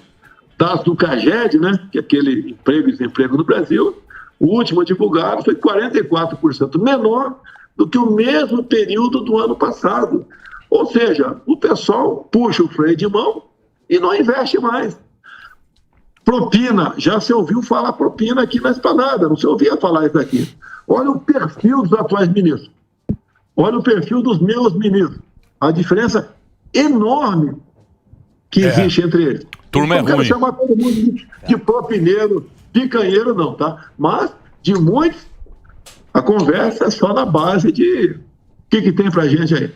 dados do CAGED, né, que é aquele emprego e desemprego no Brasil, o último divulgado foi 44% menor do que o mesmo período do ano passado. Ou seja, o pessoal puxa o freio de mão e não investe mais. Propina, já se ouviu falar propina aqui na Esplanada, não se ouvia falar isso aqui. Olha o perfil dos atuais ministros. Olha o perfil dos meus ministros. A diferença enorme que existe entre eles. Turma, não quero chamar todo mundo de propineiro, picanheiro, não, tá? Mas, de muitos, a conversa é só na base de o que tem pra gente aí.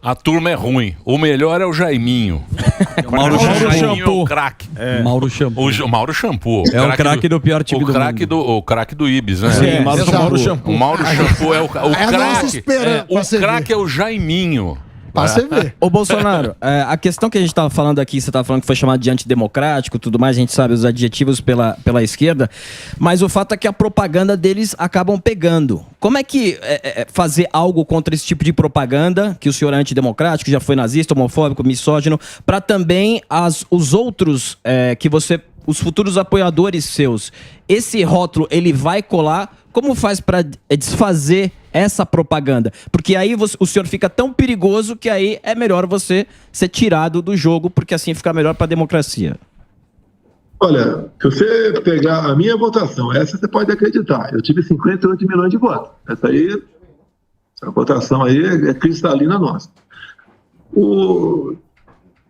A turma é ruim. O melhor é o Jaiminho. Mauro Jaiminho é o Shampoo. craque. Mauro Shampoo. O Mauro Shampoo. É o craque do pior time do mundo. O craque do Ibis, né? Sim, Mauro Shampoo. O Mauro Shampoo é o É a nossa esperança. o craque é o Jaiminho. Pra você ver. Ô Bolsonaro, a questão que a gente estava falando aqui, você estava falando que foi chamado de antidemocrático, tudo mais, a gente sabe os adjetivos pela esquerda, mas o fato é que a propaganda deles acabam pegando. Como é que fazer algo contra esse tipo de propaganda, que o senhor é antidemocrático, já foi nazista, homofóbico, misógino, para também os outros os futuros apoiadores seus, esse rótulo, ele vai colar? Como faz para desfazer essa propaganda? Porque aí o senhor fica tão perigoso que aí é melhor você ser tirado do jogo, porque assim fica melhor para a democracia. Olha, se você pegar a minha votação, essa você pode acreditar, eu tive 58 milhões de votos. Essa votação aí é cristalina nossa.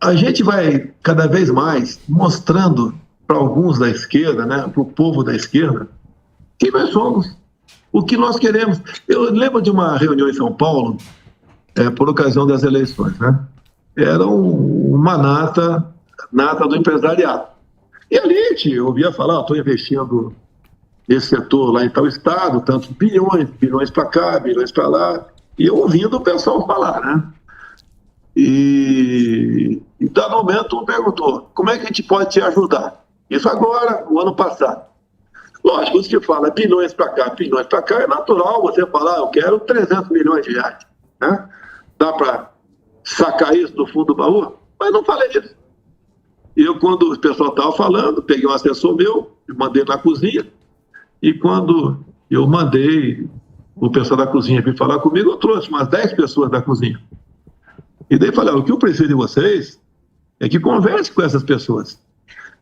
A gente vai cada vez mais mostrando para alguns da esquerda, né, para o povo da esquerda, quem nós somos, o que nós queremos. Eu lembro de uma reunião em São Paulo, por ocasião das eleições, né? Era uma nata do empresariado. E ali a gente ouvia falar, estou investindo nesse setor lá em tal estado, tantos bilhões para cá, bilhões para lá, e eu ouvindo o pessoal falar, né? E em dado momento um perguntou, como é que a gente pode te ajudar? Isso agora, no ano passado. Lógico, você fala bilhões para cá, é natural você falar, eu quero 300 milhões de reais. Né? Dá para sacar isso do fundo do baú? Mas não falei isso. Eu, quando o pessoal estava falando, peguei um assessor meu, mandei na cozinha, e quando eu mandei o pessoal da cozinha vir falar comigo, eu trouxe umas 10 pessoas da cozinha. E daí falei, o que eu preciso de vocês é que converse com essas pessoas.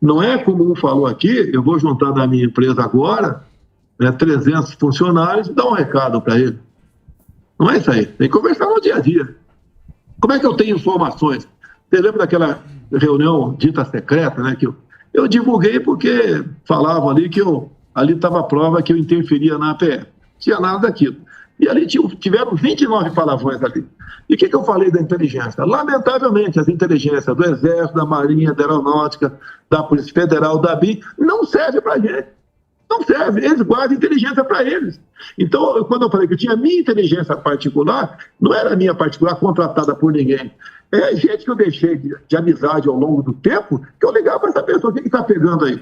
Não é como um falou aqui, eu vou juntar da minha empresa agora, 300 funcionários e dar um recado para ele. Não é isso aí, tem que conversar no dia a dia. Como é que eu tenho informações? Você lembra daquela reunião dita secreta, né, que eu divulguei porque falavam ali que ali estava a prova que eu interferia na APF. Tinha nada daquilo. E ali tiveram 29 palavrões ali. E o que eu falei da inteligência? Lamentavelmente, as inteligências do Exército, da Marinha, da Aeronáutica, da Polícia Federal, da BIM, não serve para a gente. Não serve. Eles guardam inteligência para eles. Então, quando eu falei que eu tinha minha inteligência particular, não era minha particular contratada por ninguém. É gente que eu deixei de amizade ao longo do tempo, que eu ligava para essa pessoa, o que está pegando aí?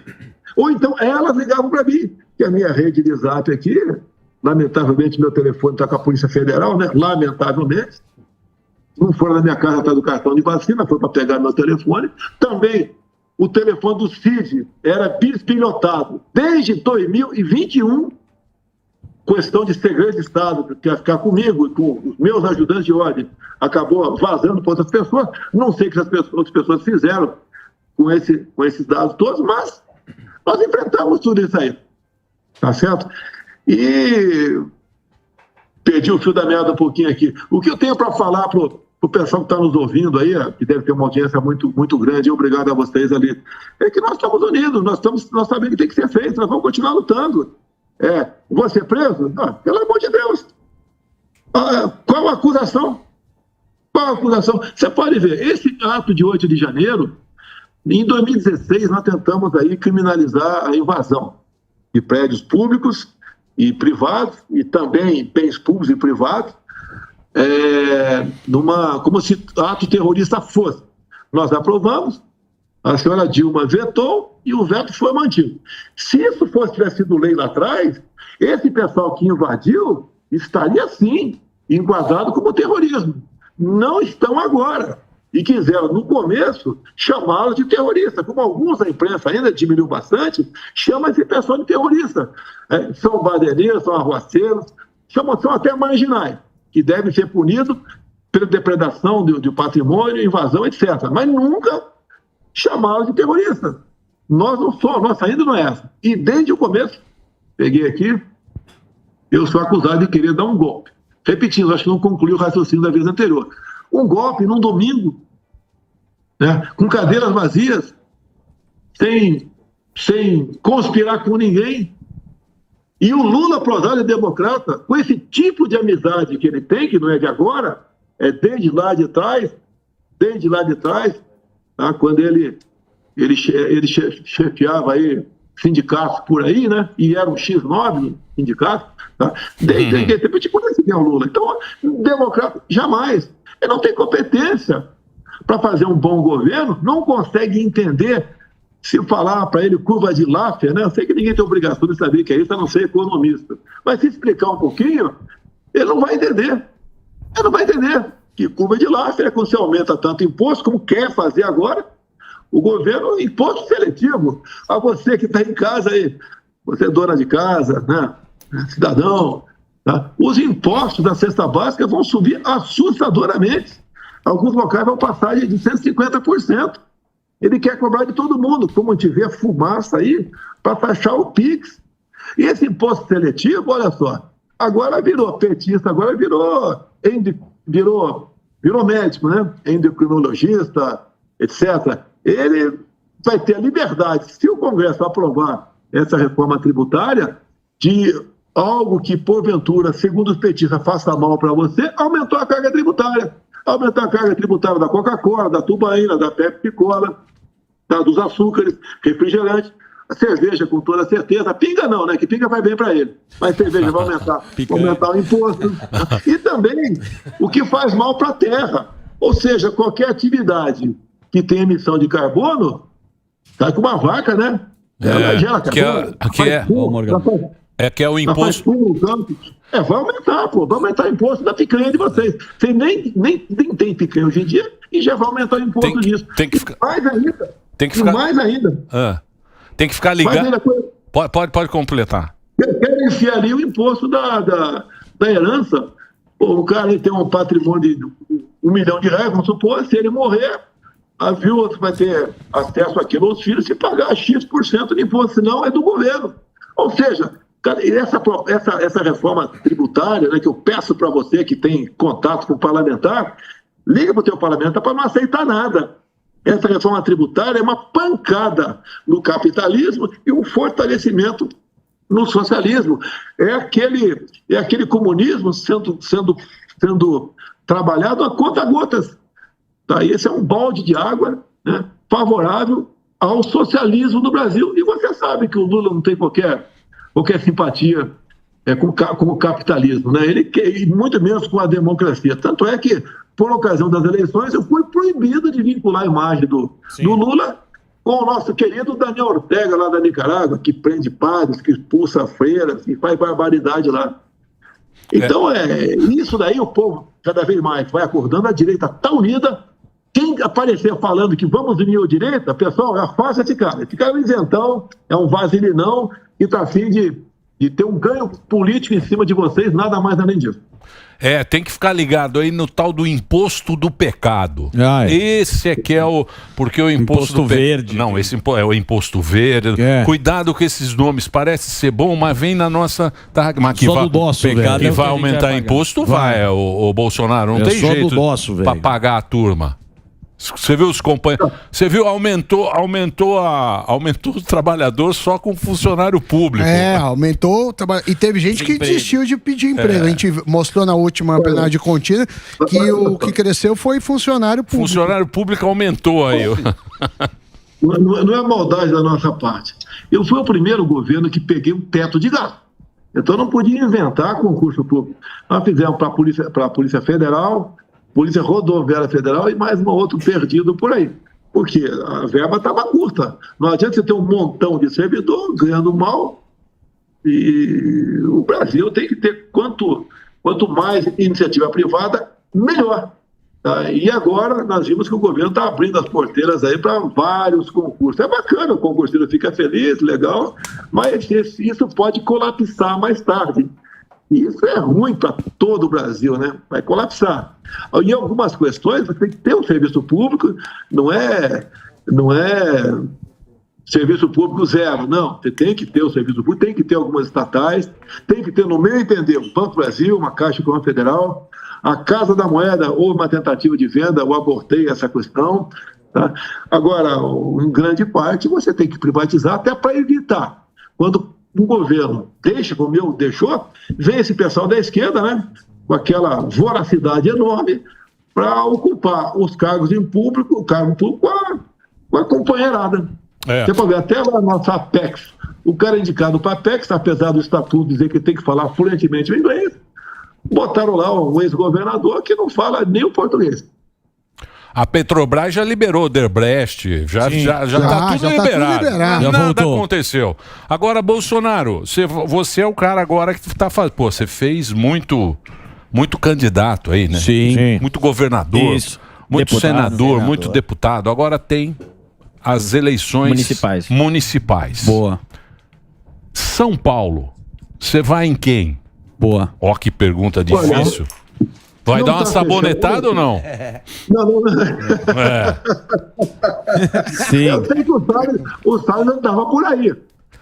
Ou então, elas ligavam para mim, que a minha rede de zap aqui, lamentavelmente, meu telefone está com a Polícia Federal, né? Lamentavelmente. Não foram na minha casa atrás do cartão de vacina, foi para pegar meu telefone. Também, o telefone do CID era bisbilhotado. Desde 2021, questão de segredo de Estado, que ia ficar comigo e com os meus ajudantes de ordem, acabou vazando para outras pessoas. Não sei o que as outras pessoas fizeram com esses dados todos, mas nós enfrentamos tudo isso aí. Tá certo? E perdi o fio da meada um pouquinho aqui. O que eu tenho para falar para o pessoal que está nos ouvindo aí, que deve ter uma audiência muito, muito grande, e obrigado a vocês ali, é que nós estamos unidos, nós sabemos que tem que ser feito, nós vamos continuar lutando. Vou ser preso? Não, pelo amor de Deus. Qual a acusação? Qual a acusação? Você pode ver, esse ato de 8 de janeiro, em 2016, nós tentamos aí criminalizar a invasão de prédios públicos e privados, e também bens públicos e privados, como se ato terrorista fosse. Nós aprovamos, a senhora Dilma vetou e o veto foi mantido. Se isso tivesse sido lei lá atrás, esse pessoal que invadiu estaria sim enquadrado como terrorismo. Não estão agora. e quiseram, no começo, chamá-lo de terrorista, como alguns da imprensa ainda diminuiu bastante, chama esse pessoal de terrorista. São baderneiros, são arruaceiros, são até marginais, que devem ser punidos pela depredação de patrimônio, invasão, etc. Mas nunca chamá-los de terroristas. Nós não somos, nossa ainda não é essa. E desde o começo, peguei aqui, eu sou acusado de querer dar um golpe. Repetindo, acho que não concluí o raciocínio da vez anterior. Um golpe num domingo, né, com cadeiras vazias, sem conspirar com ninguém. E o Lula, prosélito democrata, com esse tipo de amizade que ele tem, que não é de agora, é desde lá de trás, tá, quando ele chefiava aí sindicatos por aí, né, e era um X9 sindicato, tá, desde aquele tempo eu te conheci o Lula. Então, democrata, jamais. Ele não tem competência para fazer um bom governo, não consegue entender. Se falar para ele curva de Laffer, né? Eu sei que ninguém tem obrigação de saber o que é isso, a não ser economista. Mas se explicar um pouquinho, ele não vai entender. Ele não vai entender que curva de Laffer é quando você aumenta tanto imposto, como quer fazer agora, o governo, imposto seletivo. A você que está em casa aí, você é dona de casa, né? Cidadão, tá? Os impostos da cesta básica vão subir assustadoramente. Alguns locais vão passar de 150%. Ele quer cobrar de todo mundo, como tiver fumaça aí, para taxar o PIX. E esse imposto seletivo, olha só, agora virou petista, agora virou médico, né? Endocrinologista, etc. Ele vai ter a liberdade, se o Congresso aprovar essa reforma tributária, de algo que, porventura, segundo os petistas, faça mal para você, aumentou a carga tributária. Aumentar a carga tributária da Coca-Cola, da Tubaína, da Pepsi-Cola, dos açúcares, refrigerantes, a cerveja com toda certeza, pinga não, né, que pinga vai bem para ele, mas cerveja vai aumentar o imposto, e também o que faz mal para a terra, ou seja, qualquer atividade que tem emissão de carbono, tá com uma vaca, né, ela gera carbono, que é o imposto. Vai aumentar, vai aumentar o imposto da picanha de vocês. Vocês nem tem picanha hoje em dia e já vai aumentar o imposto disso. Tem que ficar. Mais ainda. Tem que ficar ligado. Pode completar. Querem enfiar ali o imposto da herança. Pô, o cara tem um patrimônio de R$1 milhão, vamos supor, se ele morrer, a viúva vai ter acesso àquilo aos filhos se pagar X% de imposto, senão é do governo. Ou seja, essa reforma tributária, né, que eu peço para você que tem contato com o parlamentar, liga para o teu parlamentar para não aceitar nada. Essa reforma tributária é uma pancada no capitalismo e um fortalecimento no socialismo. É aquele comunismo sendo trabalhado a conta-gotas. Tá? Esse é um balde de água, né, favorável ao socialismo no Brasil. E você sabe que o Lula não tem qualquer simpatia com o capitalismo, né? Ele quer, e muito menos com a democracia. Tanto é que, por ocasião das eleições, eu fui proibido de vincular a imagem do Lula com o nosso querido Daniel Ortega, lá da Nicarágua, que prende padres, que expulsa freiras, que faz barbaridade lá. Então, isso daí o povo, cada vez mais, vai acordando, a direita está unida. Quem aparecer falando que vamos unir a direita, pessoal, afasta esse cara. Esse cara é um isentão, é um vaselinão, e está afim de ter um ganho político em cima de vocês, nada mais além disso. Tem que ficar ligado aí no tal do imposto do pecado. Esse é que é o... Porque o imposto verde. Não, esse é o imposto verde. Cuidado com esses nomes, parece ser bom, mas vem na nossa... Só do nosso, velho. E vai aumentar imposto? Vai, o Bolsonaro. Não tem jeito para pagar a turma. Você viu os companheiros? Você viu, aumentou o trabalhador só com funcionário público. Aumentou o trabalho. E teve gente que desistiu de pedir emprego. A gente mostrou na última plenária contínua que o que cresceu foi funcionário público. Funcionário público aumentou aí. Não é maldade da nossa parte. Eu fui o primeiro governo que peguei um teto de gasto. Então não podia inventar concurso público. Nós fizemos para a Polícia Federal, Polícia Rodoviária Federal e mais um outro perdido por aí. Porque a verba estava curta. Não adianta você ter um montão de servidor ganhando mal. E o Brasil tem que ter quanto mais iniciativa privada, melhor. Tá? E agora nós vimos que o governo está abrindo as porteiras aí para vários concursos. É bacana, o concurseiro fica feliz, legal, mas isso pode colapsar mais tarde. E isso é ruim para todo o Brasil, né? Vai colapsar. Em algumas questões, você tem que ter um serviço público, não é serviço público zero, não. Você tem que ter o serviço público, tem que ter algumas estatais, tem que ter, no meu entender, o Banco Brasil, uma Caixa Econômica Federal, a Casa da Moeda, houve uma tentativa de venda, eu abortei essa questão. Tá? Agora, em grande parte, você tem que privatizar até para evitar. Quando o governo deixa, como eu deixou, vem esse pessoal da esquerda, né, com aquela voracidade enorme, para ocupar os cargos em público, o cargo público com a companheirada. Você pode ver, até lá na nossa Apex, o cara indicado para a Apex, apesar do estatuto dizer que tem que falar fluentemente o inglês, botaram lá um ex-governador que não fala nem o português. A Petrobras já liberou o Odebrecht, já está tudo liberado. Nada aconteceu. Agora, Bolsonaro, você é o cara agora que está fazendo. Pô, você fez muito candidato aí, né? Sim. Muito governador, muito senador, muito deputado. Agora tem as eleições municipais. Boa. São Paulo, você vai em quem? Boa. Ó, que pergunta difícil. Vai dar uma sabonetada ou não? Não. Sim. Eu sei que o Salles andava por aí.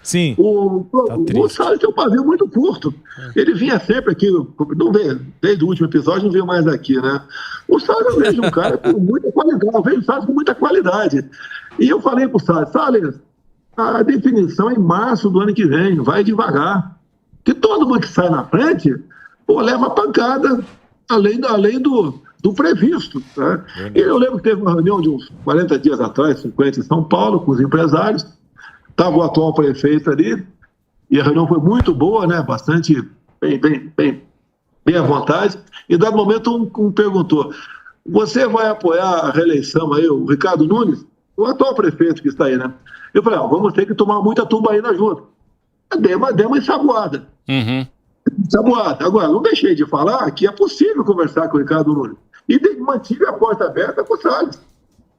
Sim. O Salles tem um pavio muito curto. Ele vinha sempre aqui, não veio, desde o último episódio, não veio mais aqui, né? O Salles, eu vejo um cara com muita qualidade, eu vejo o Salles com muita qualidade. E eu falei pro Salles, a definição é em março do ano que vem, vai devagar. Que todo mundo que sai na frente, leva a pancada, além do previsto. Né? E eu lembro que teve uma reunião de uns 40 dias atrás, 50 em São Paulo, com os empresários. Estava o atual prefeito ali, e a reunião foi muito boa, né? Bastante bem à vontade. E, dado momento, um perguntou: você vai apoiar a reeleição aí, o Ricardo Nunes? O atual prefeito que está aí, né? Eu falei: vamos ter que tomar muita tubaína junto. Deu uma ensaboada. Ensaboada. Agora, não deixei de falar que é possível conversar com o Ricardo Nunes. E mantive a porta aberta com o Salles.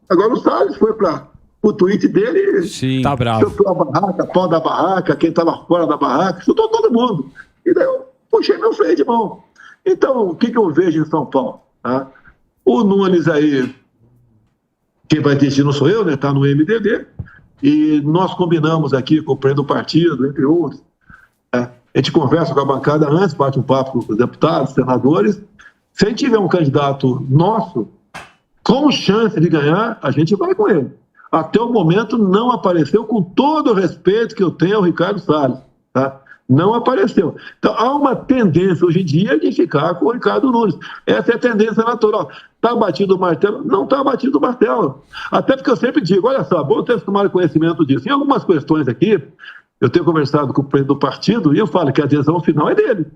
Agora o Salles foi para o tweet dele. Sim, tá bravo. Chutou a barraca, pau da barraca, quem estava fora da barraca, chutou todo mundo. E daí eu puxei meu freio de mão. Então, o que eu vejo em São Paulo? Tá? O Nunes aí, quem vai decidir não sou eu, né? Está no MDB. E nós combinamos aqui com o presidente do partido, entre outros. A gente conversa com a bancada antes, bate um papo com os deputados, senadores. Se a gente tiver um candidato nosso, com chance de ganhar, a gente vai com ele. Até o momento não apareceu, com todo o respeito que eu tenho ao Ricardo Salles. Tá? Não apareceu. Então, há uma tendência hoje em dia de ficar com o Ricardo Nunes. Essa é a tendência natural. Está batido o martelo? Não está batido o martelo. Até porque eu sempre digo, olha só, bom ter tomado conhecimento disso. Em algumas questões aqui, eu tenho conversado com o presidente do partido e eu falo que a adesão final é dele.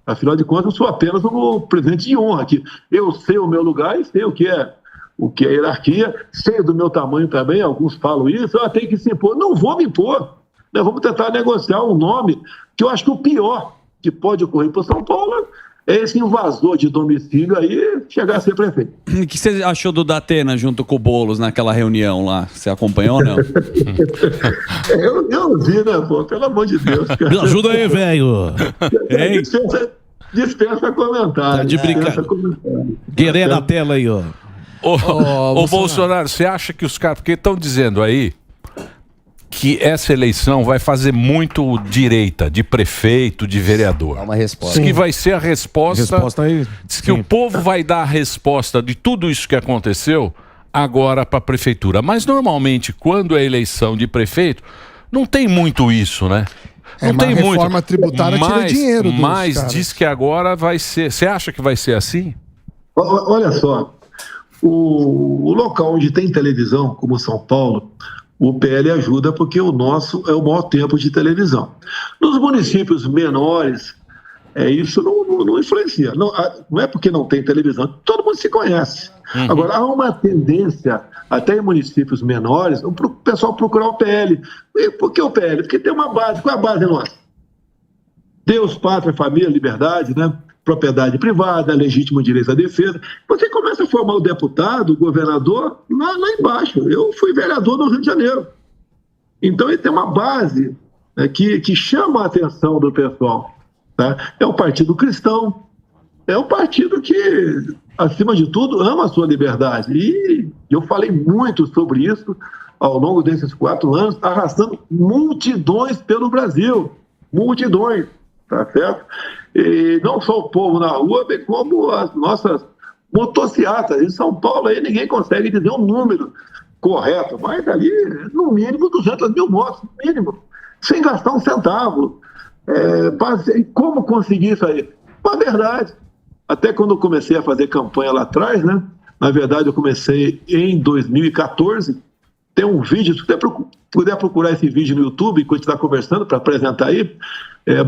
Afinal de contas, eu sou apenas um presidente de honra aqui. Eu sei o meu lugar e sei o que é hierarquia, sei do meu tamanho também, alguns falam isso, tem que se impor. Não vou me impor. Nós vamos tentar negociar um nome que eu acho que o pior que pode ocorrer para São Paulo é esse invasor de domicílio aí chegar a ser prefeito. O que você achou do Datena junto com o Boulos naquela reunião lá? Você acompanhou ou não? eu vi, né, pô? Pelo amor de Deus. Cara. Me ajuda aí, velho. Dispensa comentário. Tá de brincadeira. Querer na tela aí, ó. Ô, Bolsonaro, você acha que os caras... Porque estão dizendo aí que essa eleição vai fazer muito direita, de prefeito, de vereador. Dá uma resposta. Diz que vai ser a resposta aí. Diz que o povo vai dar a resposta de tudo isso que aconteceu agora para a prefeitura. Mas normalmente, quando é eleição de prefeito, não tem muito isso, né? Não tem muito. Reforma tributária tira dinheiro. Mas diz que agora vai ser... Você acha que vai ser assim? Olha só, o local onde tem televisão, como São Paulo, o PL ajuda porque o nosso é o maior tempo de televisão. Nos municípios menores, isso não influencia. Não é porque não tem televisão, todo mundo se conhece. Agora, há uma tendência, até em municípios menores, o pessoal procurar o PL. Por que o PL? Porque tem uma base. Qual é a base nossa? Deus, pátria, família, liberdade, né? propriedade privada, legítimo direito à defesa. Você começa a formar o deputado, o governador, lá embaixo. Eu fui vereador no Rio de Janeiro. Então, ele tem uma base, né, que chama a atenção do pessoal. Tá? É o Partido Cristão, é um partido que, acima de tudo, ama a sua liberdade. E eu falei muito sobre isso ao longo desses 4 anos, arrastando multidões pelo Brasil. Multidões, tá certo? E não só o povo na rua, bem como as nossas motocicletas. Em São Paulo, aí ninguém consegue dizer um número correto, mas ali, no mínimo, 200 mil motos, no mínimo, sem gastar um centavo. Como conseguir isso aí? A verdade. Até quando eu comecei a fazer campanha lá atrás, né? Na verdade, eu comecei em 2014. Tem um vídeo, se você puder procurar esse vídeo no YouTube, enquanto a gente está conversando, para apresentar aí,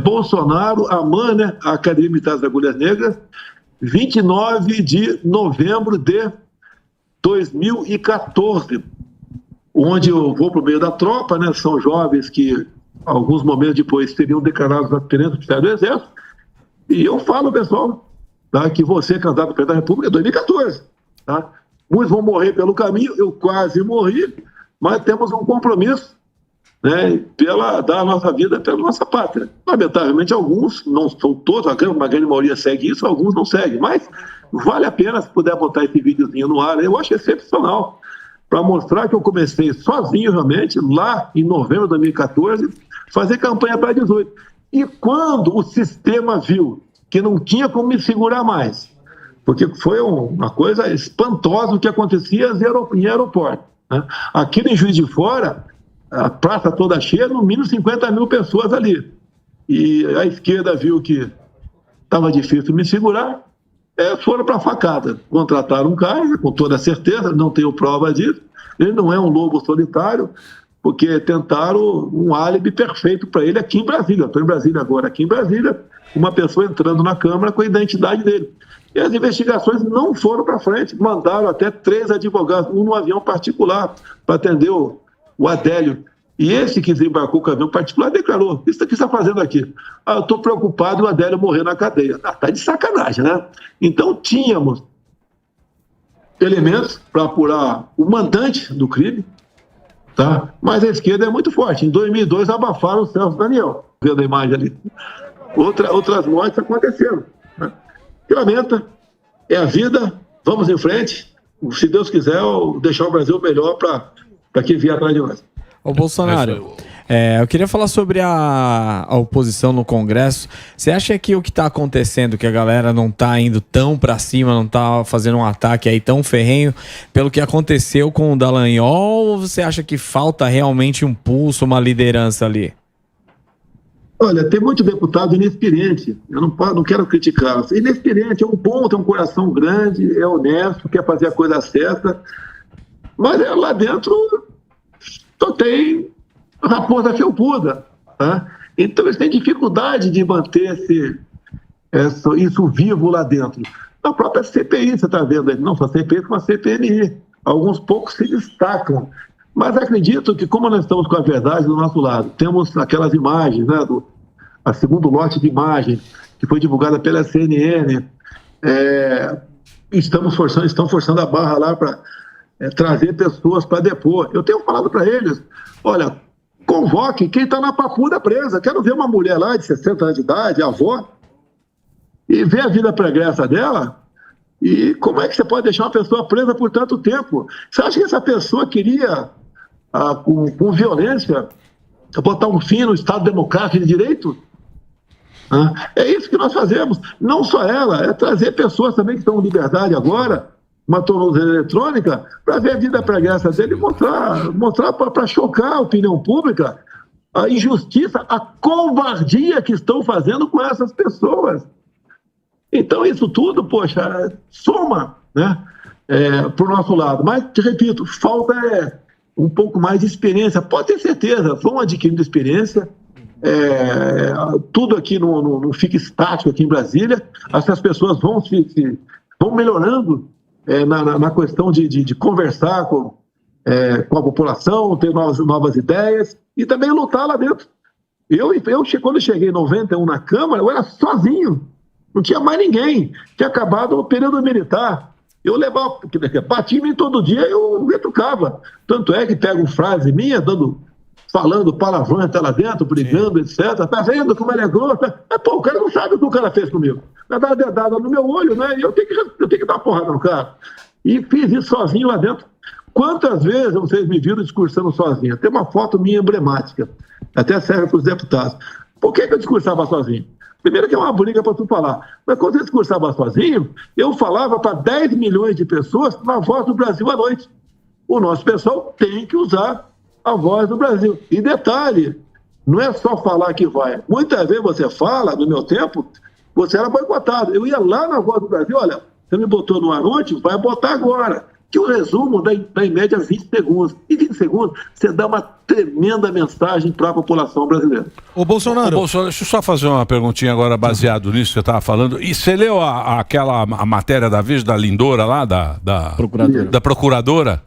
Bolsonaro, a AMAN, né? A Academia Militar das Agulhas Negras, 29 de novembro de 2014, onde eu vou para o meio da tropa, né? São jovens que, alguns momentos depois, seriam declarados aspirantes oficiais do Exército, e eu falo, pessoal, tá, que você, candidato a presidente da República, é 2014. Tá? Muitos vão morrer pelo caminho, eu quase morri, mas temos um compromisso, né, dar a nossa vida pela nossa pátria. Lamentavelmente, alguns, não são todos, uma grande maioria segue isso, alguns não seguem, mas vale a pena se puder botar esse videozinho no ar, eu acho excepcional, para mostrar que eu comecei sozinho, realmente, lá em novembro de 2014, fazer campanha para 18. E quando o sistema viu que não tinha como me segurar mais, porque foi uma coisa espantosa o que acontecia em aeroporto. Né? Aqui em Juiz de Fora, a praça toda cheia, no mínimo 50 mil pessoas ali. E a esquerda viu que estava difícil me segurar, foram para a facada. Contrataram um cara, com toda certeza, não tenho prova disso, ele não é um lobo solitário, porque tentaram um álibi perfeito para ele aqui em Brasília. Estou em Brasília agora, aqui em Brasília, uma pessoa entrando na Câmara com a identidade dele. E as investigações não foram para frente, mandaram até 3 advogados, um no avião particular, para atender o Adélio. E esse que desembarcou com o avião particular declarou: isso que está fazendo aqui? Eu estou preocupado o Adélio morrer na cadeia. Está de sacanagem, né? Então tínhamos elementos para apurar o mandante do crime, tá? Mas a esquerda é muito forte. Em 2002 abafaram o Celso Daniel, vendo a imagem ali. Outras mortes aconteceram, né? Que lamenta, é a vida, vamos em frente. Se Deus quiser, deixar o Brasil melhor para quem vier atrás de nós. Ô Bolsonaro, eu queria falar sobre a oposição no Congresso. Você acha que o que está acontecendo, que a galera não está indo tão para cima, não está fazendo um ataque aí tão ferrenho pelo que aconteceu com o Dallagnol, ou você acha que falta realmente um pulso, uma liderança ali? Olha, tem muito deputado inexperiente, eu não quero criticar. Inexperiente, é um bom, tem um coração grande, é honesto, quer fazer a coisa certa, mas lá dentro só tem raposa felpuda, tá? Então eles têm dificuldade de manter isso vivo lá dentro. Na própria CPI, você está vendo aí, não só a CPI, como a CPMI. Alguns poucos se destacam. Mas acredito que, como nós estamos com a verdade do nosso lado, temos aquelas imagens, né, a segundo lote de imagens que foi divulgada pela CNN, estão forçando a barra lá para trazer pessoas para depor. Eu tenho falado para eles: olha, convoque quem está na papuda presa. Quero ver uma mulher lá de 60 anos de idade, avó, e ver a vida pregressa dela. E como é que você pode deixar uma pessoa presa por tanto tempo? Você acha que essa pessoa queria, com violência, botar um fim no Estado Democrático de Direito? É isso que nós fazemos. Não só ela, é trazer pessoas também que estão em liberdade agora, uma tornozeleira eletrônica, para ver a vida pregressa dele e mostrar para chocar a opinião pública a injustiça, a covardia que estão fazendo com essas pessoas. Então, isso tudo, poxa, soma, né, para o nosso lado. Mas, te repito, falta um pouco mais de experiência. Pode ter certeza, vão adquirindo experiência. Tudo aqui não fica estático aqui em Brasília. Essas pessoas vão melhorando na questão de conversar com a população, ter novas ideias e também lutar lá dentro. Quando eu cheguei em 91 na Câmara, eu era sozinho. Não tinha mais ninguém. Tinha acabado o período militar. Eu levava, batia em mim todo dia, eu retrucava. Tanto é que pego frase minha, falando palavrão, até lá dentro, brigando, etc. Tá vendo como ele é grosso? Mas, pô, o cara não sabe o que o cara fez comigo. Vai dar uma dedada no meu olho, né? E eu tenho que dar uma porrada no cara. E fiz isso sozinho lá dentro. Quantas vezes vocês me viram discursando sozinho? Tem uma foto minha emblemática. Até serve para os deputados. Por que eu discursava sozinho? Primeiro que é uma briga para tu falar. Mas quando eu discursava sozinho, eu falava para 10 milhões de pessoas na Voz do Brasil à noite. O nosso pessoal tem que usar a Voz do Brasil. E detalhe, não é só falar que vai. Muitas vezes você fala, no meu tempo, você era boicotado. Eu ia lá na Voz do Brasil, olha, você me botou no ar ontem, vai botar agora. Que o resumo dá em média 20 segundos. E 20 segundos, você dá uma tremenda mensagem para a população brasileira. Ô, Bolsonaro. Deixa eu só fazer uma perguntinha agora baseado nisso que você estava falando. E você leu a matéria da vez da Lindora lá, da procuradora?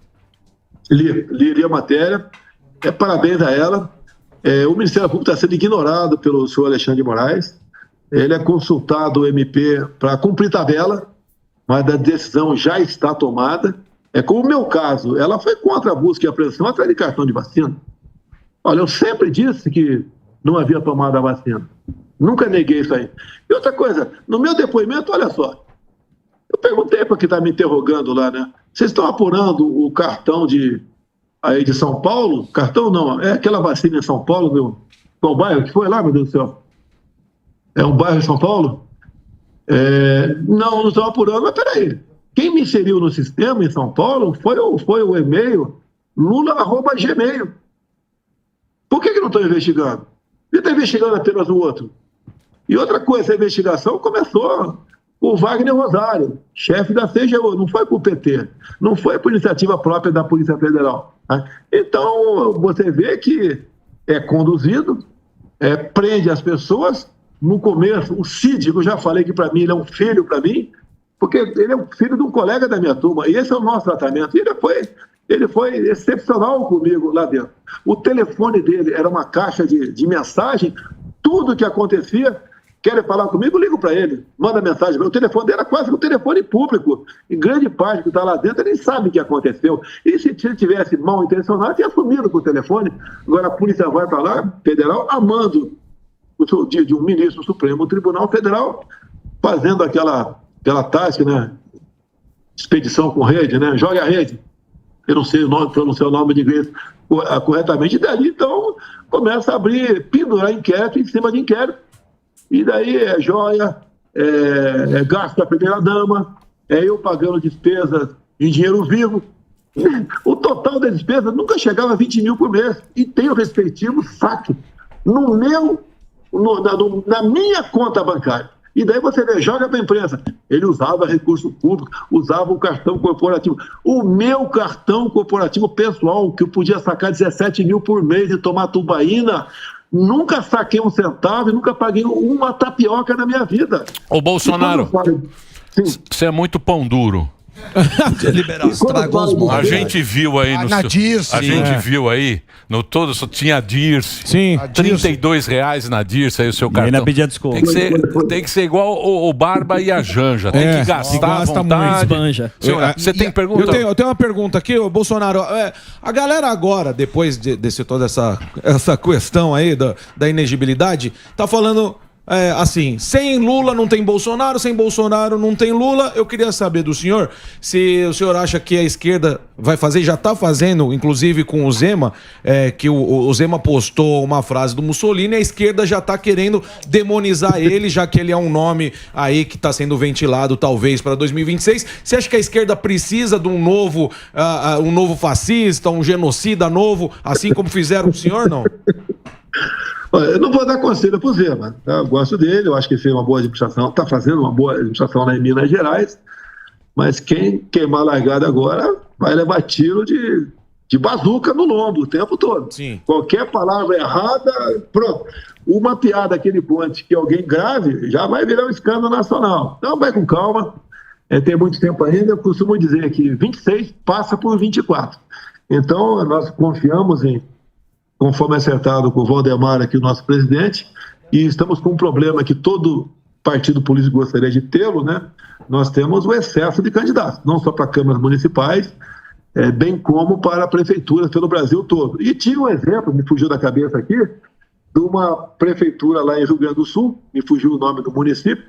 Li a matéria. Parabéns a ela. O Ministério Público está sendo ignorado pelo senhor Alexandre de Moraes. Ele é consultado, o MP, para cumprir tabela, mas a decisão já está tomada. É como o meu caso, ela foi contra a busca e apreensão atrás de cartão de vacina. Olha, eu sempre disse que não havia tomado a vacina. Nunca neguei isso aí. E outra coisa, no meu depoimento, olha só, eu perguntei para quem está me interrogando lá, né? Vocês estão apurando o cartão aí de São Paulo? Cartão não, é aquela vacina em São Paulo, qual bairro que foi lá, meu Deus do céu? É um bairro em São Paulo? Não estão apurando, mas peraí. Quem me inseriu no sistema em São Paulo foi o e-mail lula@gmail. Por que não estão investigando? Ele está investigando apenas o outro. E outra coisa, a investigação começou com o Wagner Rosário, chefe da CGU, não foi com o PT, não foi por iniciativa própria da Polícia Federal. Tá? Então, você vê que é conduzido, prende as pessoas. No começo, o Cid, que eu já falei que para mim ele é um filho para mim, porque ele é um filho de um colega da minha turma, e esse é o nosso tratamento. E ele foi excepcional comigo lá dentro. O telefone dele era uma caixa de mensagem, tudo que acontecia, querem falar comigo, eu ligo para ele, manda mensagem. O telefone dele era quase um telefone público, e grande parte que está lá dentro, ele nem sabe o que aconteceu. E se ele tivesse mal intencionado, tinha sumido com o telefone. Agora a polícia vai para lá, federal, amando de um ministro do Supremo Tribunal Federal, fazendo aquela tática, né? Expedição com rede, né? Joga a rede. Eu não sei pronunciar o nome de inglês corretamente. E dali, então, começa a pendurar inquérito em cima de inquérito. E daí é joia, gasto da primeira-dama, eu pagando despesas em dinheiro vivo. O total da despesa nunca chegava a 20 mil por mês. E tem o respectivo saque na minha conta bancária. E daí você vê, joga para a imprensa. Ele usava recurso público, usava o cartão corporativo. O meu cartão corporativo pessoal, que eu podia sacar 17 mil por mês e tomar tubaína, nunca saquei um centavo e nunca paguei uma tapioca na minha vida. Ô Bolsonaro, você é muito pão duro. A gente viu aí viu aí no todo, só tinha a Dirce. Sim, R$32 na Dirce aí o seu cartão. Desculpa. Tem que ser igual o Barba e a Janja. Tem que gastar à vontade. Você tem pergunta? Eu tenho uma pergunta aqui, Bolsonaro. A galera agora, depois de toda essa questão aí da inegibilidade, tá falando assim, sem Lula não tem Bolsonaro, sem Bolsonaro não tem Lula. Eu queria saber do senhor se o senhor acha que a esquerda vai fazer, já está fazendo, inclusive com o Zema, que o Zema postou uma frase do Mussolini, a esquerda já está querendo demonizar ele, já que ele é um nome aí que está sendo ventilado talvez para 2026. Você acha que a esquerda precisa de um novo fascista, um genocida novo, assim como fizeram com o senhor, não? Eu não vou dar conselho para o Zema, tá? Eu gosto dele, eu acho que fez uma boa administração, está fazendo uma boa administração em Minas Gerais, mas quem queimar a largada agora vai levar tiro de bazuca no lombo o tempo todo. Sim. Qualquer palavra errada, pronto. Uma piada que ele conte que alguém grave já vai virar um escândalo nacional. Então vai com calma, tem muito tempo ainda. Eu costumo dizer que 26 passa por 24. Então nós confiamos conforme acertado com o Valdemar aqui, o nosso presidente, e estamos com um problema que todo partido político gostaria de tê-lo, né? Nós temos o excesso de candidatos, não só para câmaras municipais, bem como para prefeituras pelo Brasil todo. E tinha um exemplo, me fugiu da cabeça aqui, de uma prefeitura lá em Rio Grande do Sul, me fugiu o nome do município,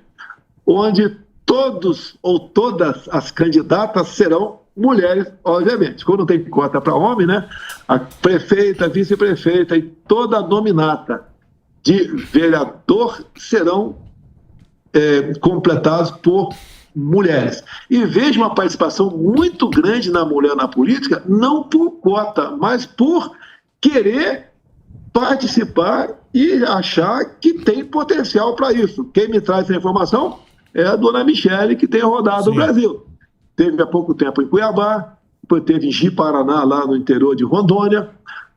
onde todos ou todas as candidatas serão mulheres, obviamente. Quando tem cota para homem, né? A prefeita, a vice-prefeita e toda a nominata de vereador serão completados por mulheres. E vejo uma participação muito grande na mulher na política, não por cota, mas por querer participar e achar que tem potencial para isso. Quem me traz essa informação é a dona Michele, que tem rodado o Brasil. Teve há pouco tempo em Cuiabá, depois teve em Ji-Paraná, lá no interior de Rondônia.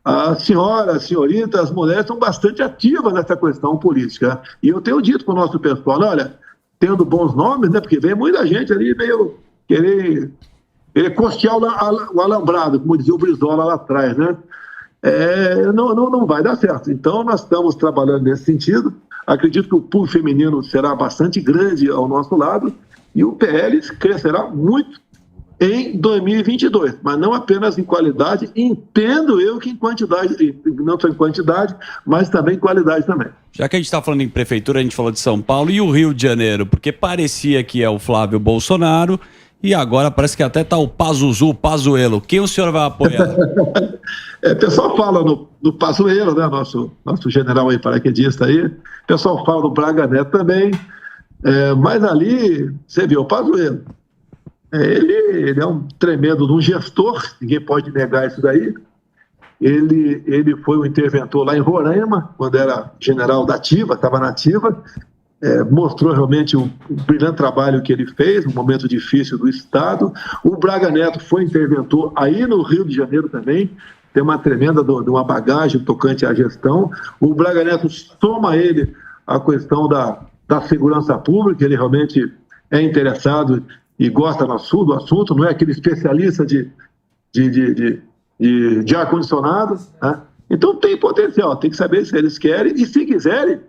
A senhora, a senhorita, as mulheres são bastante ativas nessa questão política. E eu tenho dito para o nosso pessoal, olha, tendo bons nomes, né, porque vem muita gente ali meio querer costear o alambrado, como dizia o Brizola lá atrás, né? Não vai dar certo. Então, nós estamos trabalhando nesse sentido. Acredito que o público feminino será bastante grande ao nosso lado e o PL crescerá muito em 2022, mas não apenas em qualidade, entendo eu que em quantidade, não só em quantidade, mas também em qualidade também. Já que a gente está falando em prefeitura, a gente falou de São Paulo e o Rio de Janeiro, porque parecia que é o Flávio Bolsonaro e agora parece que até está o Pazuzu, o Pazuello. Quem o senhor vai apoiar? O pessoal fala no Pazuello, né, nosso general aí, paraquedista aí, o pessoal fala do Braga Neto também, mas ali, você viu, o Pazuello, ele é um tremendo de um gestor, ninguém pode negar isso daí. Ele foi um interventor lá em Roraima, quando era general da ativa, estava na ativa, mostrou realmente o brilhante trabalho que ele fez, um momento difícil do Estado. O Braga Neto foi interventor aí no Rio de Janeiro também, tem uma tremenda de uma bagagem tocante à gestão. O Braga Neto soma a ele a questão da segurança pública, ele realmente é interessado e gosta do assunto, não é aquele especialista de ar-condicionado, né? Então tem potencial, tem que saber se eles querem, e se quiserem,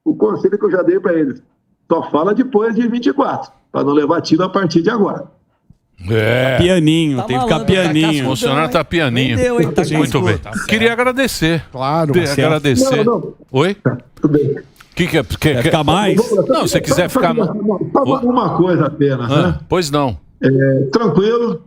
o conselho que eu já dei para eles, só fala depois de 24, para não levar tiro a partir de agora. Pianinho, tem que ficar pianinho. O Bolsonaro tá pianinho. Muito bem. Queria agradecer. Claro, agradecer. Não. Oi? Tudo bem. Quer ficar mais? Não, se você quiser ficar mais. Uma coisa apenas, né? Pois não. Tranquilo.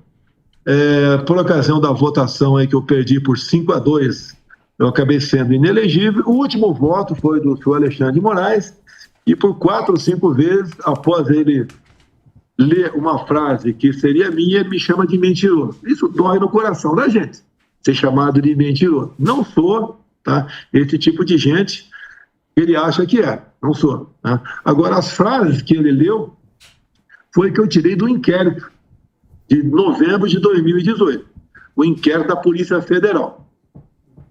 Por ocasião da votação aí que eu perdi por 5-2, eu acabei sendo inelegível. O último voto foi do senhor Alexandre de Moraes, e por 4 ou 5 vezes, após ele ler uma frase que seria minha, ele me chama de mentiroso. Isso dói no coração da gente, ser chamado de mentiroso. Não sou, tá? Esse tipo de gente, ele acha que não sou. Tá? Agora, as frases que ele leu foi que eu tirei do inquérito de novembro de 2018, o inquérito da Polícia Federal.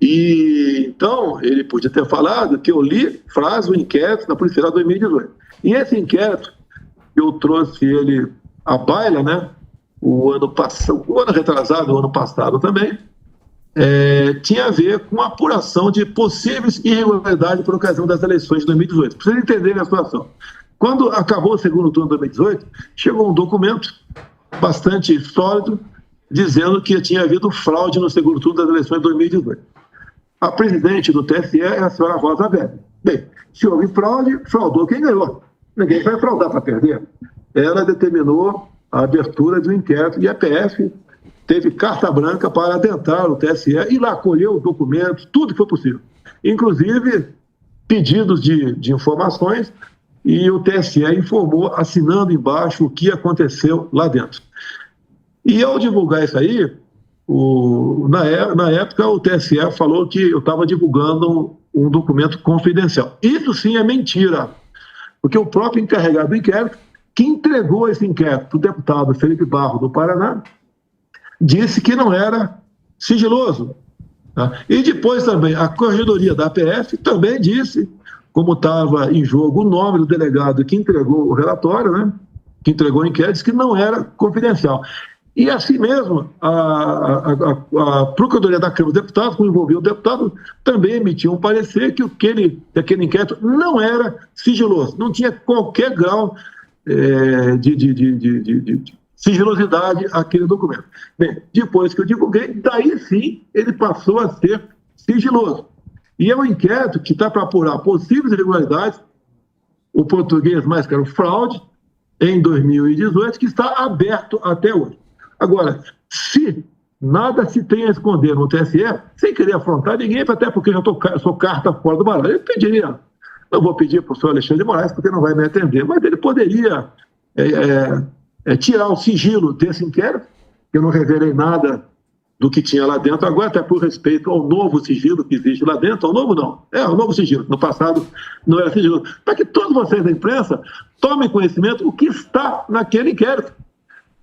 E então, ele podia ter falado que eu li frase do inquérito da Polícia Federal de 2018. E esse inquérito, eu trouxe ele à baila, né? O ano retrasado, o ano passado também, tinha a ver com a apuração de possíveis irregularidades por ocasião das eleições de 2018. Para vocês entenderem a situação. Quando acabou o segundo turno de 2018, chegou um documento bastante sólido dizendo que tinha havido fraude no segundo turno das eleições de 2018. A presidente do TSE é a senhora Rosa Weber. Bem, se houve fraude, fraudou quem ganhou. Ninguém vai fraudar para perder. Ela determinou a abertura de um inquérito e a PF teve carta branca para adentrar o TSE e lá colheu documentos, tudo que foi possível. Inclusive pedidos de informações, e o TSE informou, assinando embaixo, o que aconteceu lá dentro. E ao divulgar isso aí, na época o TSE falou que eu estava divulgando um documento confidencial. Isso sim é mentira, porque o próprio encarregado do inquérito, que entregou esse inquérito para o deputado Felipe Barro do Paraná, disse que não era sigiloso. Tá? E depois também a Corregedoria da APF também disse, como estava em jogo o nome do delegado que entregou o relatório, né, que entregou o inquérito, que não era confidencial. E assim mesmo, a Procuradoria da Câmara dos Deputados, como envolveu o deputado, também emitiu um parecer que aquele inquérito não era sigiloso, não tinha qualquer grau de sigilosidade aquele documento. Bem, depois que eu divulguei, daí sim ele passou a ser sigiloso. E é um inquérito que está para apurar possíveis irregularidades, o português mais caro, fraude, em 2018, que está aberto até hoje. Agora, se nada se tem a esconder no TSE, sem querer afrontar ninguém, até porque eu sou carta fora do baralho, eu pediria, não vou pedir para o senhor Alexandre de Moraes, porque não vai me atender, mas ele poderia tirar o sigilo desse inquérito, eu não revelei nada do que tinha lá dentro agora, até por respeito ao novo sigilo que existe lá dentro, ao novo não, o novo sigilo, no passado não era sigilo, para que todos vocês da imprensa tomem conhecimento do que está naquele inquérito.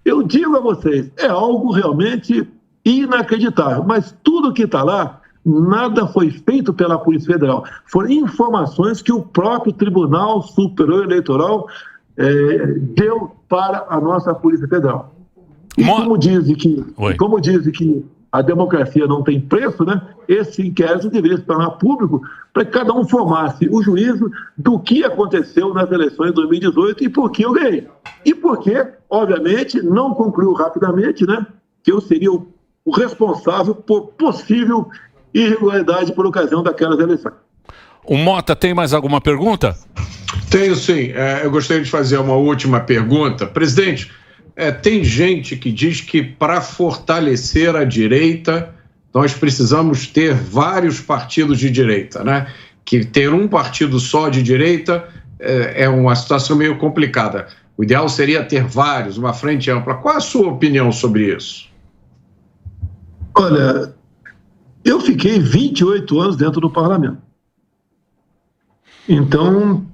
Eu digo a vocês, é algo realmente inacreditável, mas tudo que está lá, nada foi feito pela Polícia Federal. Foram informações que o próprio Tribunal Superior Eleitoral deu para a nossa Polícia Federal. E como dizem que a democracia não tem preço, né? Esse inquérito deveria se tornar público para que cada um formasse o juízo do que aconteceu nas eleições de 2018 e por que eu ganhei. E porque, obviamente, não concluiu rapidamente, né? Que eu seria o responsável por possível irregularidade por ocasião daquelas eleições. O Mota tem mais alguma pergunta? Tenho sim. Eu gostaria de fazer uma última pergunta. Presidente, tem gente que diz que para fortalecer a direita, nós precisamos ter vários partidos de direita, né? Que ter um partido só de direita é uma situação meio complicada. O ideal seria ter vários, uma frente ampla. Qual a sua opinião sobre isso? Olha, eu fiquei 28 anos dentro do parlamento. Então,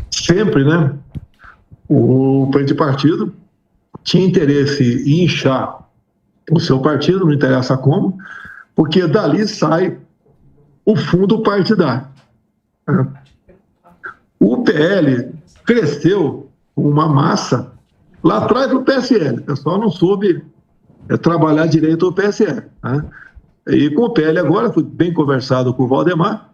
sempre, né? O partido tinha interesse em inchar o seu partido, não interessa como, porque dali sai o fundo partidário. O PL cresceu uma massa lá atrás do PSL, o pessoal não soube trabalhar direito o PSL. Né? E com o PL agora, fui bem conversado com o Valdemar,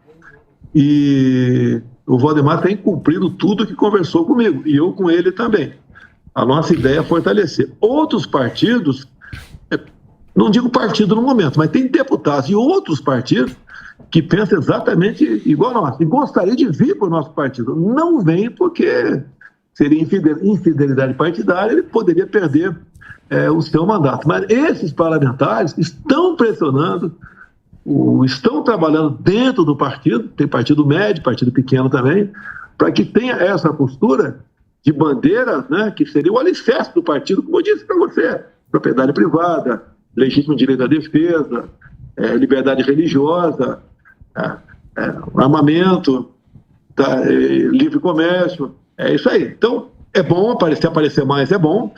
e o Valdemar tem cumprido tudo que conversou comigo, e eu com ele também. A nossa ideia é fortalecer. Outros partidos, não digo partido no momento, mas tem deputados de outros partidos que pensam exatamente igual a nós, e gostaria de vir para o nosso partido. Não vem porque seria infidelidade partidária, ele poderia perder o seu mandato. Mas esses parlamentares estão pressionando, estão trabalhando dentro do partido, tem partido médio, partido pequeno também, para que tenha essa postura de bandeira, né, que seria o alicerce do partido, como eu disse para você, propriedade privada, legítimo direito à defesa, liberdade religiosa, armamento, livre comércio, é isso aí. Então, é bom aparecer mais, é bom,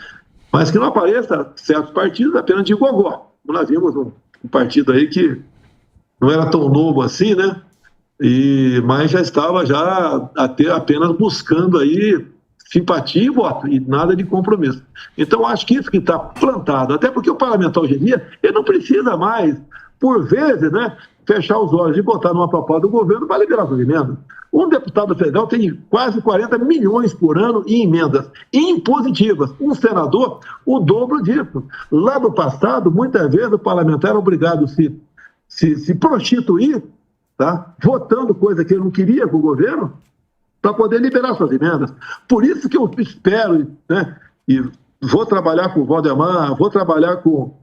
mas que não apareça certos partidos apenas de gogó. Nós vimos um partido aí que não era tão novo assim, né? Mas já estava apenas buscando aí simpatia e voto, e nada de compromisso. Então, acho que isso que está plantado, até porque o parlamentar hoje em dia, ele não precisa mais, por vezes, né, fechar os olhos e botar numa proposta do governo para liberar suas emendas. Um deputado federal tem quase 40 milhões por ano em emendas impositivas. Um senador, o dobro disso. Lá no passado, muitas vezes o parlamentar era obrigado a se prostituir, tá? Votando coisa que ele não queria com o governo, para poder liberar suas emendas. Por isso que eu espero, né, e vou trabalhar com o Valdemar, vou trabalhar com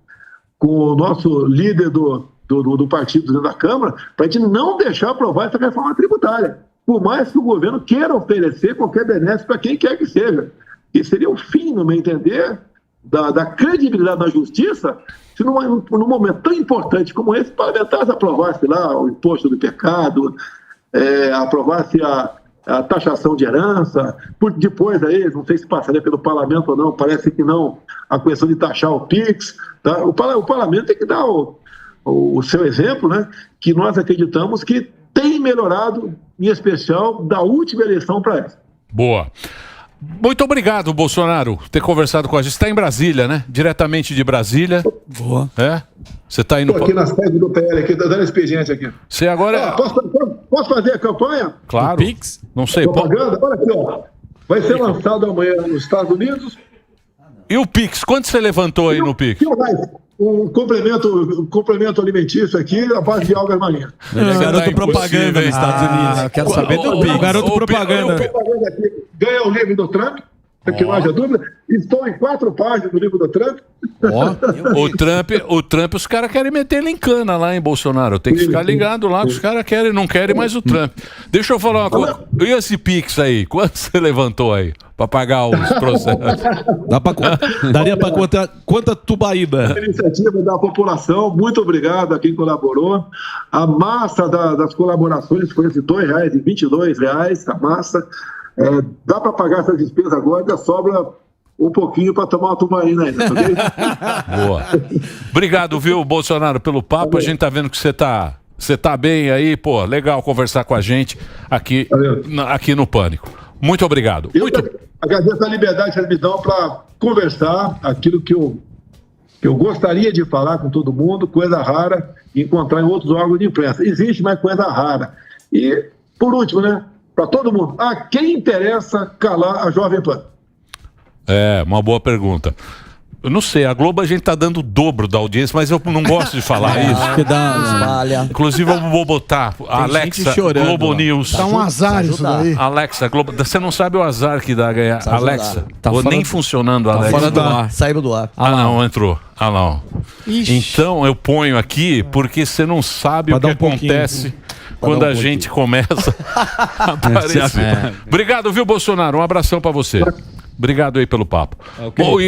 o nosso líder do partido dentro da Câmara, para a gente não deixar aprovar essa reforma tributária, por mais que o governo queira oferecer qualquer benefício para quem quer que seja. E seria o fim, no meu entender, da credibilidade na justiça, se num momento tão importante como esse, parlamentares aprovasse lá o imposto do pecado, aprovasse a taxação de herança, depois aí, não sei se passaria pelo parlamento ou não, parece que não, a questão de taxar o PIX, tá? O parlamento tem que dar o seu exemplo, né, que nós acreditamos que tem melhorado, em especial, da última eleição para essa. Boa. Muito obrigado, Bolsonaro, por ter conversado com a gente. Você está em Brasília, né? Diretamente de Brasília. Boa. É? Você está indo... Estou aqui na sede do PL, aqui, dando expediente aqui. Você agora... Posso fazer a campanha? Claro. Pix? Não sei. Propaganda? Olha aqui, ó. Vai ser lançado amanhã nos Estados Unidos. E o Pix? Quanto você levantou aí no Pix? Um complemento alimentício aqui, a base de algas marinhas. Garoto propaganda nos Estados Unidos. Eu quero saber do Pix. Garoto propaganda. Ganha o livro do Trump, que não haja dúvida. Estou em 4 páginas do livro do Trump. O Trump, os caras querem meter ele em cana lá, hein, Bolsonaro? Tem que ficar ligado lá, que os caras querem, não querem mais o Trump. Deixa eu falar uma coisa. E esse Pix aí? Quanto você levantou aí? Pra pagar os processos? Daria pra quanta tubaína? Iniciativa da população, muito obrigado a quem colaborou. A massa das colaborações foi de R$2 e R$22, a massa. Dá para pagar essas despesas agora, ainda sobra um pouquinho para tomar uma tubaína ainda, ok? Boa. Obrigado, viu, Bolsonaro, pelo papo. A gente tá vendo que você tá bem aí, pô, legal conversar com a gente aqui no Pânico. Muito obrigado. Agradeço a liberdade que vocês me dão para conversar aquilo que eu gostaria de falar com todo mundo, coisa rara, e encontrar em outros órgãos de imprensa. Existe, mas coisa rara. E, por último, né, para todo mundo, a quem interessa calar a Jovem Pan? É, uma boa pergunta. Eu não sei, a Globo a gente tá dando o dobro da audiência, mas eu não gosto de falar isso. Que dá, Inclusive eu vou botar a Alexa, Globo News. Tá um azar isso daí. Alexa, Globo, você não sabe o azar que dá ganhar. Alexa, Tá nem funcionando a Alexa. Fora do ar. Saiu do ar. Não, entrou. Não. Então eu ponho aqui porque você não sabe o que acontece quando a gente começa a aparecer. Obrigado, viu, Bolsonaro? Um abração pra você. Obrigado aí pelo papo. Bom,